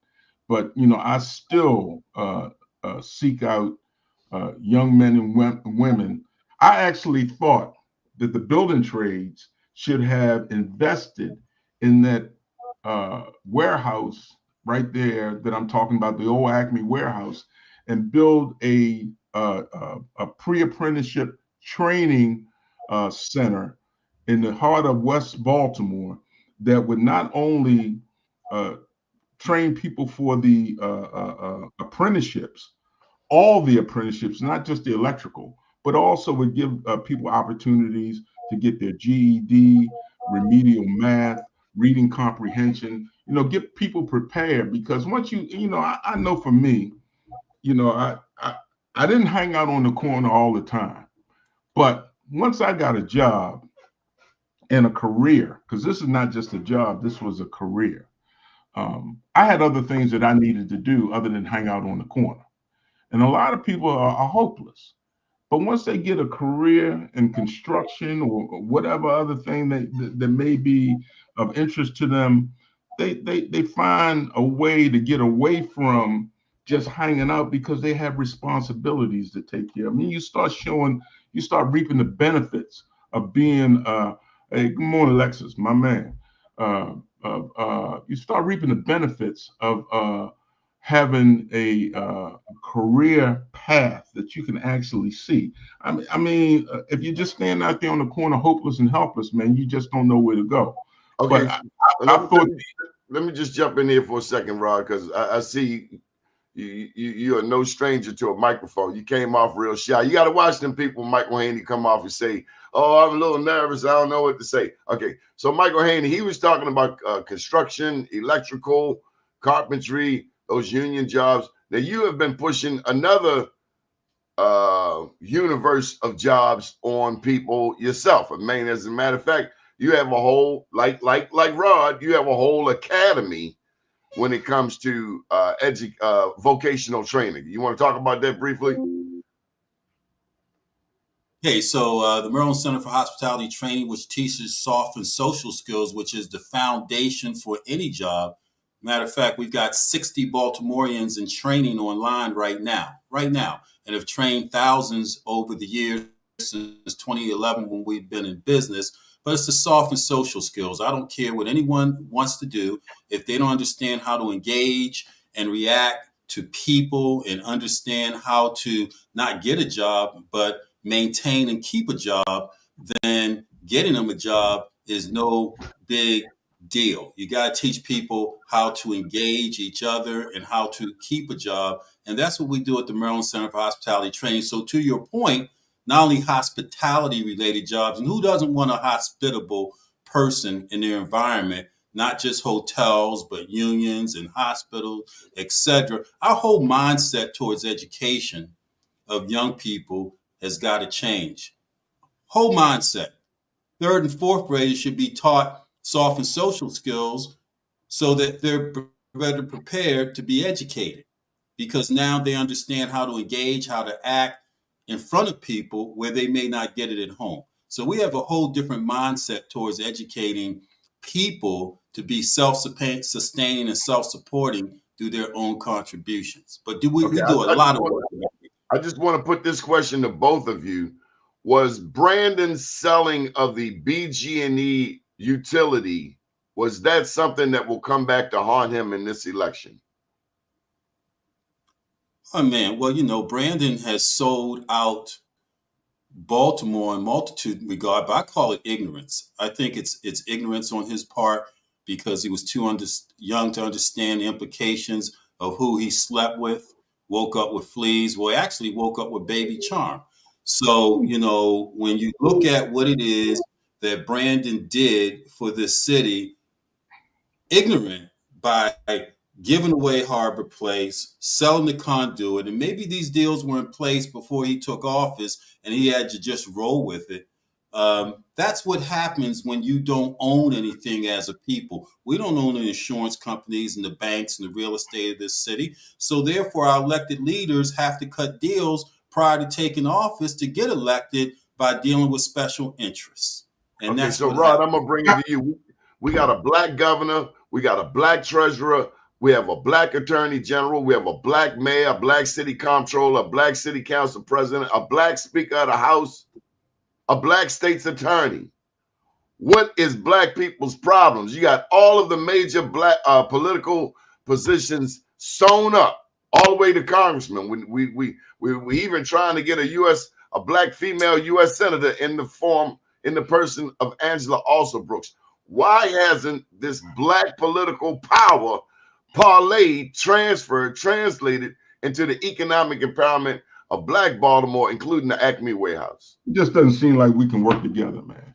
[SPEAKER 6] But you know, I still seek out young men and women. I actually thought that the building trades should have invested in that warehouse right there that I'm talking about, the old Acme warehouse, and build a pre-apprenticeship training center in the heart of West Baltimore that would not only train people for the apprenticeships, all the apprenticeships, not just the electrical, but also would give people opportunities to get their GED, remedial math, reading comprehension, you know, get people prepared. Because once you know, I know for me, you know, I didn't hang out on the corner all the time. But once I got a job and a career, because this is not just a job, this was a career. I had other things that I needed to do other than hang out on the corner. And a lot of people are hopeless. But once they get a career in construction or whatever other thing that may be of interest to them, they find a way to get away from just hanging out because they have responsibilities to take care of. I mean, you start reaping the benefits of being hey, good morning, Alexis, my man. You start reaping the benefits of having a career path that you can actually see. I mean, if you just stand out there on the corner, hopeless and helpless, man, you just don't know where to go.
[SPEAKER 3] Okay,
[SPEAKER 6] but
[SPEAKER 3] let me just jump in here for a second, Rod, because I see you are no stranger to a microphone. You came off real shy. You got to watch them people, Michael Haney, come off and say, "Oh, I'm a little nervous. I don't know what to say." Okay, so Michael Haney, he was talking about construction, electrical, carpentry, those union jobs. Now you have been pushing another universe of jobs on people yourself. I mean, as a matter of fact, you have a whole like Rod, you have a whole academy when it comes to vocational training. You want to talk about that briefly?
[SPEAKER 7] Okay, so the Maryland Center for Hospitality Training, which teaches soft and social skills, which is the foundation for any job, Matter of fact, we've got 60 Baltimoreans in training online right now, and have trained thousands over the years since 2011 when we've been in business. But it's the soft and social skills. I don't care what anyone wants to do if they don't understand how to engage and react to people and understand how to not get a job, but maintain and keep a job, then getting them a job is no big deal. You got to teach people how to engage each other and how to keep a job. And that's what we do at the Maryland Center for Hospitality Training. So to your point, not only hospitality related jobs, and who doesn't want a hospitable person in their environment, not just hotels, but unions and hospitals, etc. Our whole mindset towards education of young people has got to change. Whole mindset. Third and fourth graders should be taught soft and social skills so that they're better prepared to be educated, because now they understand how to engage, how to act in front of people where they may not get it at home. So we have a whole different mindset towards educating people to be self-sustaining and self-supporting through their own contributions. But we
[SPEAKER 3] Okay,
[SPEAKER 7] do a lot of work.
[SPEAKER 3] I just want to put this question to both of you. Was Brandon's selling of the BG&E utility, was that something that will come back to haunt him in this election?
[SPEAKER 7] Oh man, well, Brandon has sold out Baltimore in multitude regard, but I call it ignorance. I think it's ignorance on his part because he was too young to understand the implications of who he slept with. Woke up with fleas. Well, he actually woke up with baby charm. So when you look at what it is that Brandon did for this city, ignorant by giving away Harbor Place, selling the conduit, and maybe these deals were in place before he took office and he had to just roll with it. That's what happens when you don't own anything as a people. We don't own the insurance companies and the banks and the real estate of this city. So therefore, our elected leaders have to cut deals prior to taking office to get elected by dealing with special interests. And
[SPEAKER 3] Okay,
[SPEAKER 7] that's
[SPEAKER 3] so
[SPEAKER 7] what
[SPEAKER 3] Rod,
[SPEAKER 7] happens.
[SPEAKER 3] I'm gonna bring it to you. We got a black governor, we got a black treasurer, we have a black attorney general, we have a black mayor, a black city comptroller, a black city council president, a black speaker of the house, a black state's attorney. What is black people's problems? You got all of the major black political positions sewn up all the way to congressman. We even trying to get a black female U.S. senator in the person of Angela Alsobrooks. Why hasn't this black political power parlayed, transferred, translated into the economic empowerment of black Baltimore, including the Acme Warehouse?
[SPEAKER 6] It just doesn't seem like we can work together, man,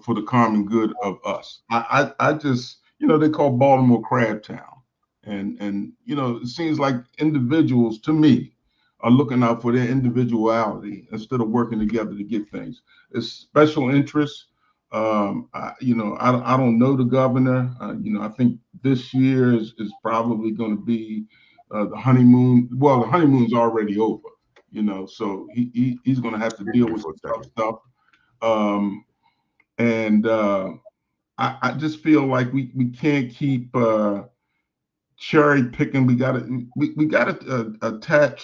[SPEAKER 6] for the common good of us. I just, they call Baltimore Crab Town. And it seems like individuals, to me, are looking out for their individuality instead of working together to get things. It's special interests. I don't know the governor. I think this year is probably going to be the honeymoon. Well, the honeymoon's already over, so he's going to have to deal with some tough stuff. I just feel like we can't keep cherry picking. We got to attack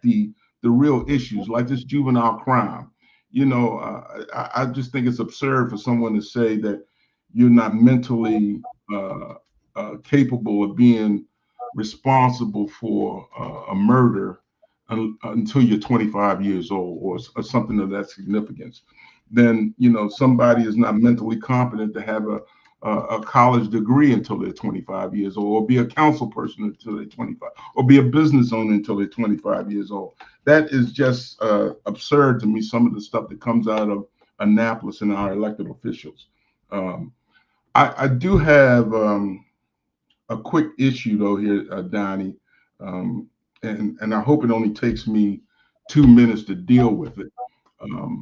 [SPEAKER 6] the real issues like this juvenile crime. I just think it's absurd for someone to say that you're not mentally capable of being responsible for a murder until you're 25 years old or something of that significance. Then somebody is not mentally competent to have a college degree until they're 25 years old, or be a council person until they're 25, or be a business owner until they're 25 years old. That is just absurd to me, some of the stuff that comes out of Annapolis and our elected officials. I do have a quick issue, though, here, Donnie, and I hope it only takes me 2 minutes to deal with it.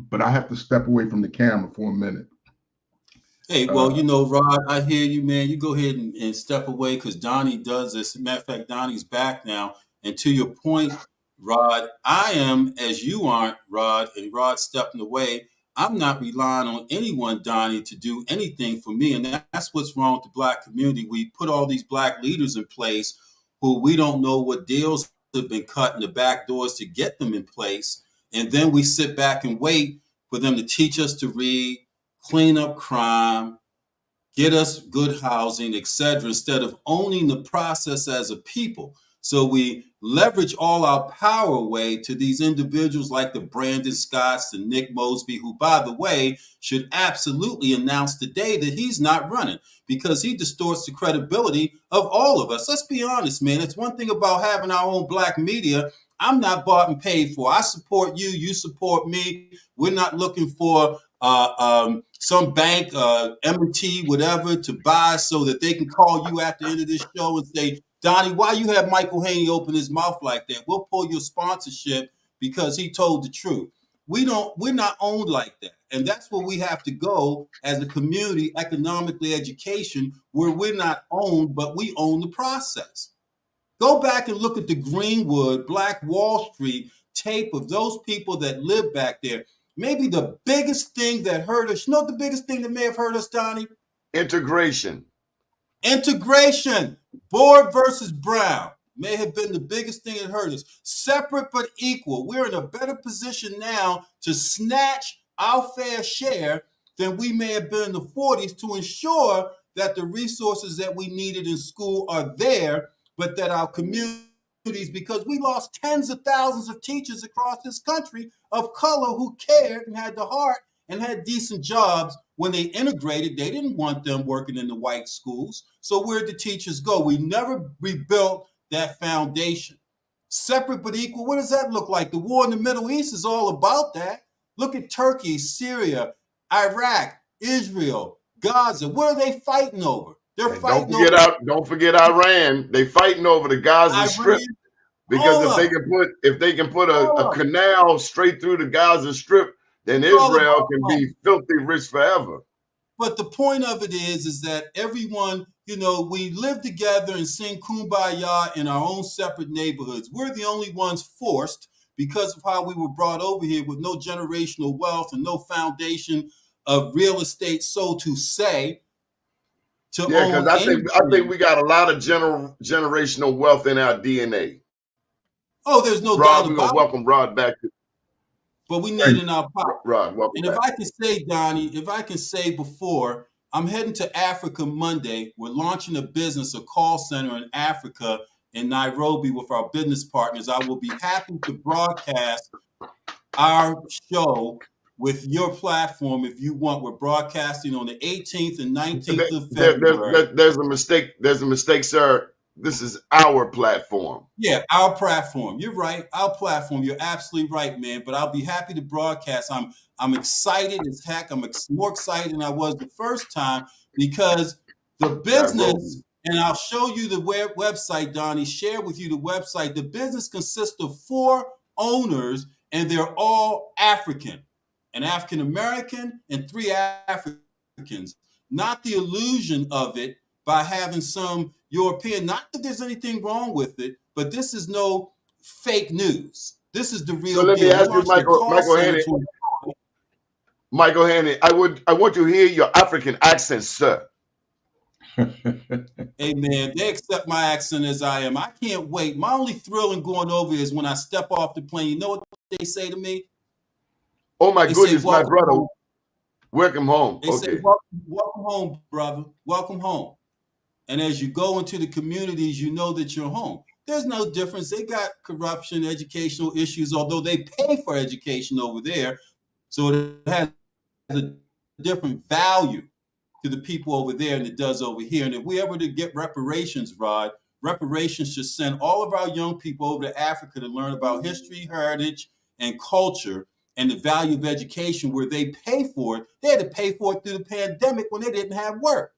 [SPEAKER 6] But I have to step away from the camera for a minute.
[SPEAKER 7] Hey, well, Rod, I hear you, man. You go ahead and step away because Donnie does this. As a matter of fact, Donnie's back now. And to your point, Rod, I am, as you aren't, Rod, and Rod stepping away. I'm not relying on anyone, Donnie, to do anything for me. And that's what's wrong with the Black community. We put all these Black leaders in place who we don't know what deals have been cut in the back doors to get them in place. And then we sit back and wait for them to teach us to read, clean up crime, get us good housing, etc., instead of owning the process as a people. So we leverage all our power away to these individuals like the Brandon Scotts, the Nick Mosby, who, by the way, should absolutely announce today that he's not running because he distorts the credibility of all of us. Let's be honest, man. It's one thing about having our own Black media. I'm not bought and paid for. I support you. You support me. We're not looking for some bank, M&T, whatever, to buy so that they can call you at the end of this show and say, Donnie, why you have Michael Haney open his mouth like that? We'll pull your sponsorship because he told the truth. We're not owned like that. And that's where we have to go as a community, economically, education, where we're not owned, but we own the process. Go back and look at the Greenwood, Black Wall Street tape of those people that live back there. Maybe the biggest thing that hurt us, you know what the biggest thing that may have hurt us, Donnie?
[SPEAKER 3] Integration.
[SPEAKER 7] Integration. Board versus Brown may have been the biggest thing that hurt us. Separate but equal. We're in a better position now to snatch our fair share than we may have been in the 40s to ensure that the resources that we needed in school are there, but that our communities, because we lost tens of thousands of teachers across this country of color who cared and had the heart and had decent jobs when they integrated. They didn't want them working in the white schools. So where'd the teachers go? We never rebuilt that foundation. Separate but equal, what does that look like? The war in the Middle East is all about that. Look at Turkey, Syria, Iraq, Israel, Gaza. What are they fighting over? They're fighting over.
[SPEAKER 3] Don't forget Iran. They fighting over the Gaza
[SPEAKER 7] Iran.
[SPEAKER 3] Strip because if they can put a canal straight through the Gaza Strip, then Israel can be filthy rich forever.
[SPEAKER 7] But the point of it is that everyone, we live together and sing Kumbaya in our own separate neighborhoods. We're the only ones forced because of how we were brought over here with no generational wealth and no foundation of real estate, so to say.
[SPEAKER 3] Because I think we got a lot of generational wealth in our DNA.
[SPEAKER 7] Oh, there's no doubt about it.
[SPEAKER 3] We're gonna welcome Rod back.
[SPEAKER 7] But we need in our pocket.
[SPEAKER 3] Rod, welcome
[SPEAKER 7] and
[SPEAKER 3] back.
[SPEAKER 7] If I can say, Donnie, before, I'm heading to Africa Monday. We're launching a business, a call center in Africa, in Nairobi with our business partners. I will be happy to broadcast our show with your platform if you want. We're broadcasting on the 18th and 19th of February.
[SPEAKER 3] There's a mistake. There's a mistake, sir. This is our platform.
[SPEAKER 7] Yeah, our platform. You're right. Our platform. You're absolutely right, man. But I'll be happy to broadcast. I'm excited as heck. I'm more excited than I was the first time because the business, and I'll show you the website, Donnie, share with you the website. The business consists of 4 owners, and they're all African. An African-American and 3 Africans. Not the illusion of it by having some European. Not that there's anything wrong with it, but this is no fake news. This is the real
[SPEAKER 3] deal. Let me ask you, Michael Haney, I want to hear your African accent, sir.
[SPEAKER 7] Hey, man, they accept my accent as I am. I can't wait. My only thrill in going over is when I step off the plane. You know what they say to me?
[SPEAKER 3] Oh, my goodness, my brother. Home. Welcome home.
[SPEAKER 7] They say, welcome home, brother. Welcome home. And as you go into the communities, you know that you're home. There's no difference. They got corruption, educational issues, although they pay for education over there. So it has a different value to the people over there than it does over here. And if we ever to get reparations, Rod, reparations should send all of our young people over to Africa to learn about history, heritage, and culture, and the value of education where they pay for it. They had to pay for it through the pandemic when they didn't have work.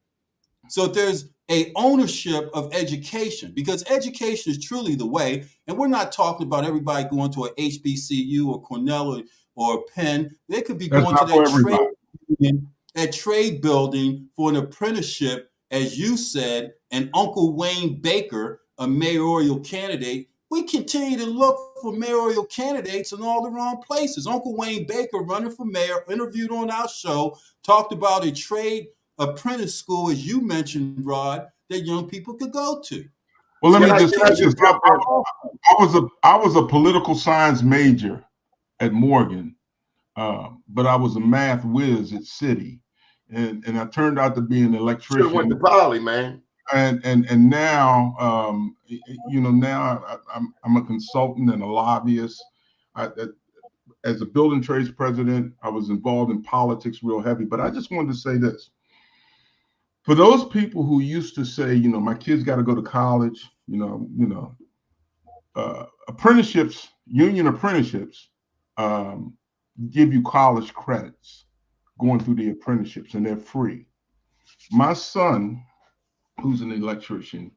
[SPEAKER 7] So there's a ownership of education because education is truly the way. And we're not talking about everybody going to a HBCU or Cornell or Penn. They could be going to that trade building for an apprenticeship, as you said, and Uncle Wayne Baker, a mayoral candidate. we continue to look for mayoral candidates in all the wrong places. Uncle Wayne Baker, running for mayor, interviewed on our show, talked about a trade apprentice school, as you mentioned, Rod, that young people could go to.
[SPEAKER 6] Well, let me
[SPEAKER 3] Can
[SPEAKER 6] just
[SPEAKER 3] I
[SPEAKER 6] say this.
[SPEAKER 3] jump in?
[SPEAKER 6] I was a political science major at Morgan, but I was a math whiz at City, and I turned out to be an
[SPEAKER 3] Should have
[SPEAKER 6] electrician.
[SPEAKER 3] went to Poly, man.
[SPEAKER 6] And now, now I'm a consultant and a lobbyist. As a building trades president, I was involved in politics real heavy. But I just wanted to say this: for those people who used to say, my kids got to go to college, apprenticeships, union apprenticeships, give you college credits going through the apprenticeships, and they're free. My son, who's an electrician,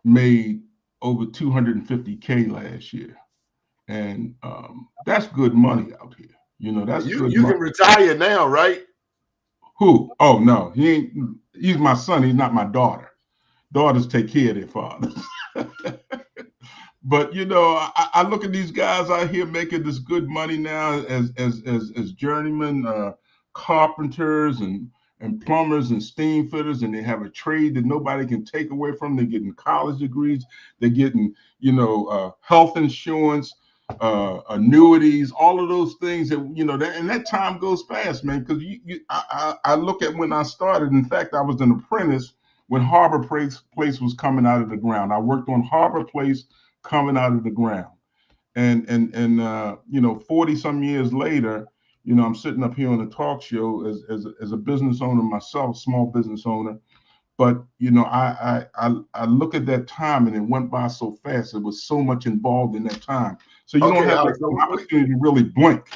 [SPEAKER 6] made over $250K last year, and that's good money out here. That's good.
[SPEAKER 3] You can retire now, right?
[SPEAKER 6] Who? Oh no, he ain't. He's my son. He's not my daughter. Daughters take care of their fathers. But I look at these guys out here making this good money now as journeymen, carpenters and plumbers and steam fitters, and they have a trade that nobody can take away from them. They're getting college degrees. They're getting health insurance, annuities, all of those things that and that time goes fast, man. Because I look at when I started. In fact, I was an apprentice when Harbor Place was coming out of the ground. I worked on Harbor Place coming out of the ground, and 40 some years later, I'm sitting up here on a talk show as a business owner myself, small business owner. But I look at that time, and it went by so fast. There was so much involved in that time, so you don't have the opportunity to really blink.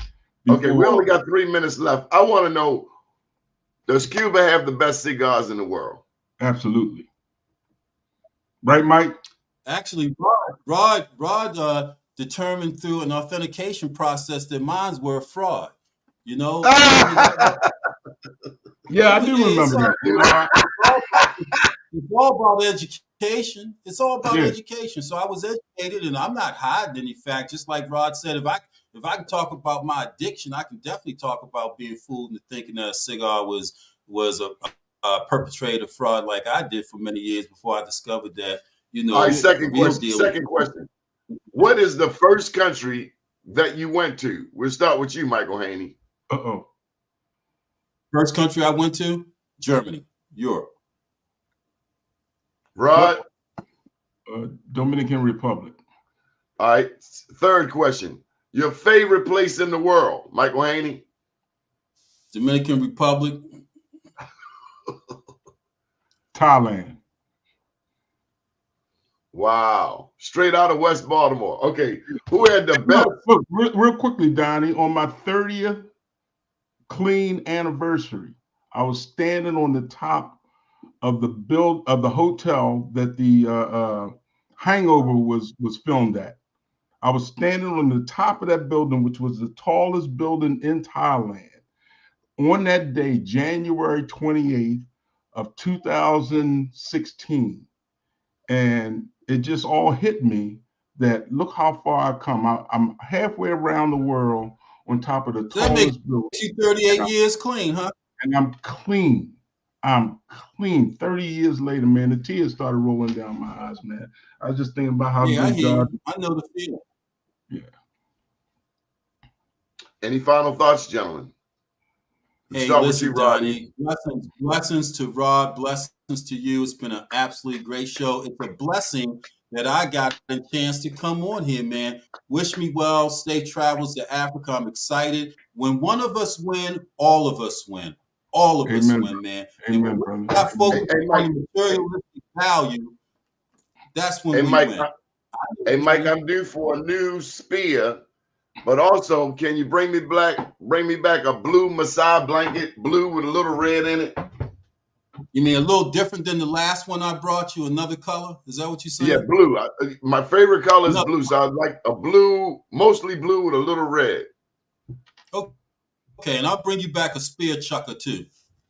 [SPEAKER 3] Okay, we only got 3 minutes left. I want to know: does Cuba have the best cigars in the world?
[SPEAKER 6] Absolutely. Right, Mike?
[SPEAKER 7] Actually, Rod determined through an authentication process that mines were a fraud.
[SPEAKER 6] Yeah, I do remember that.
[SPEAKER 7] It's all about education. It's all about education. So I was educated, and I'm not hiding any fact. Just like Rod said, if I can talk about my addiction, I can definitely talk about being fooled into thinking that a cigar was a perpetrator fraud, like I did for many years before I discovered that.
[SPEAKER 3] All right, second question. What is the first country that you went to? We'll start with you, Michael Haney.
[SPEAKER 7] First country I went to? Germany, Europe.
[SPEAKER 3] Rod?
[SPEAKER 6] Dominican Republic.
[SPEAKER 3] All right, third question. Your favorite place in the world, Michael Haney?
[SPEAKER 7] Dominican Republic.
[SPEAKER 6] Thailand.
[SPEAKER 3] Wow. Straight out of West Baltimore. Okay. Who had the best?
[SPEAKER 6] Look, real quickly, Donnie, on my 30th clean anniversary, I was standing on the top of the hotel that the Hangover was filmed at. I was standing on the top of that building, which was the tallest building in Thailand. On that day, January 28th of 2016. And it just all hit me that look how far I've come. I'm halfway around the world on top of the tallest building.
[SPEAKER 7] That makes you 38 years clean, huh?
[SPEAKER 6] And I'm clean. 30 years later, man, the tears started rolling down my eyes, man. I was just thinking about how good God.
[SPEAKER 7] I know the feeling.
[SPEAKER 6] Yeah.
[SPEAKER 3] Any final thoughts, gentlemen?
[SPEAKER 7] Hey, listen, Donnie. Blessings to Rod. Blessings to you. It's been an absolutely great show. It's a blessing that I got a chance to come on here, man. Wish me well. Safe travels to Africa. I'm excited. When one of us win, all of us win. All of us win, man.
[SPEAKER 6] Amen, brother.
[SPEAKER 7] I focus on materialistic value. That's when we win.
[SPEAKER 3] Hey, Mike, I'm due for a new spear. But also, can you bring me back a blue Masai blanket, blue with a little red in it?
[SPEAKER 7] You mean a little different than the last one I brought you, another color? Is that what you're saying?
[SPEAKER 3] Yeah, blue. My favorite color is blue, so I'd like a blue, mostly blue with a little red.
[SPEAKER 7] Okay, and I'll bring you back a spear chucker too.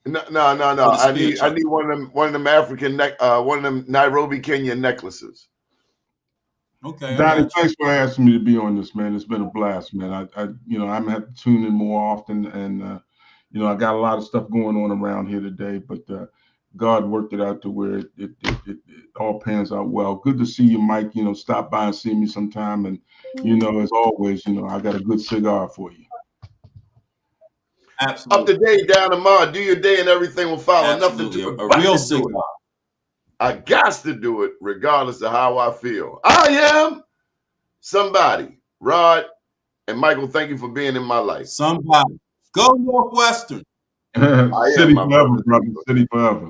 [SPEAKER 3] No. I need one of them African one of them Nairobi, Kenya necklaces.
[SPEAKER 7] Okay, I
[SPEAKER 6] Donnie,
[SPEAKER 7] got you.
[SPEAKER 6] thanks for asking me to be on this, man. It's been a blast, man. I'm gonna have to tune in more often, and I got a lot of stuff going on around here today, but God worked it out to where it all pans out well. Good to see you, Mike. Stop by and see me sometime, and as always, I got a good cigar for you.
[SPEAKER 3] Up
[SPEAKER 7] Absolutely.
[SPEAKER 3] to date, down tomorrow. Do your day and everything will follow. Nothing to
[SPEAKER 7] Absolutely.
[SPEAKER 3] do
[SPEAKER 7] A
[SPEAKER 3] but
[SPEAKER 7] real
[SPEAKER 3] to do it.
[SPEAKER 7] cigar.
[SPEAKER 3] I got to do it regardless of how I feel. I am somebody. Rod and Michael, thank you for being in my life.
[SPEAKER 7] Somebody. Go Northwestern.
[SPEAKER 6] City
[SPEAKER 3] my
[SPEAKER 6] forever,
[SPEAKER 3] brother.
[SPEAKER 6] brother. City forever.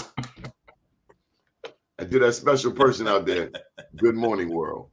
[SPEAKER 3] And to that special person out there, good morning, world.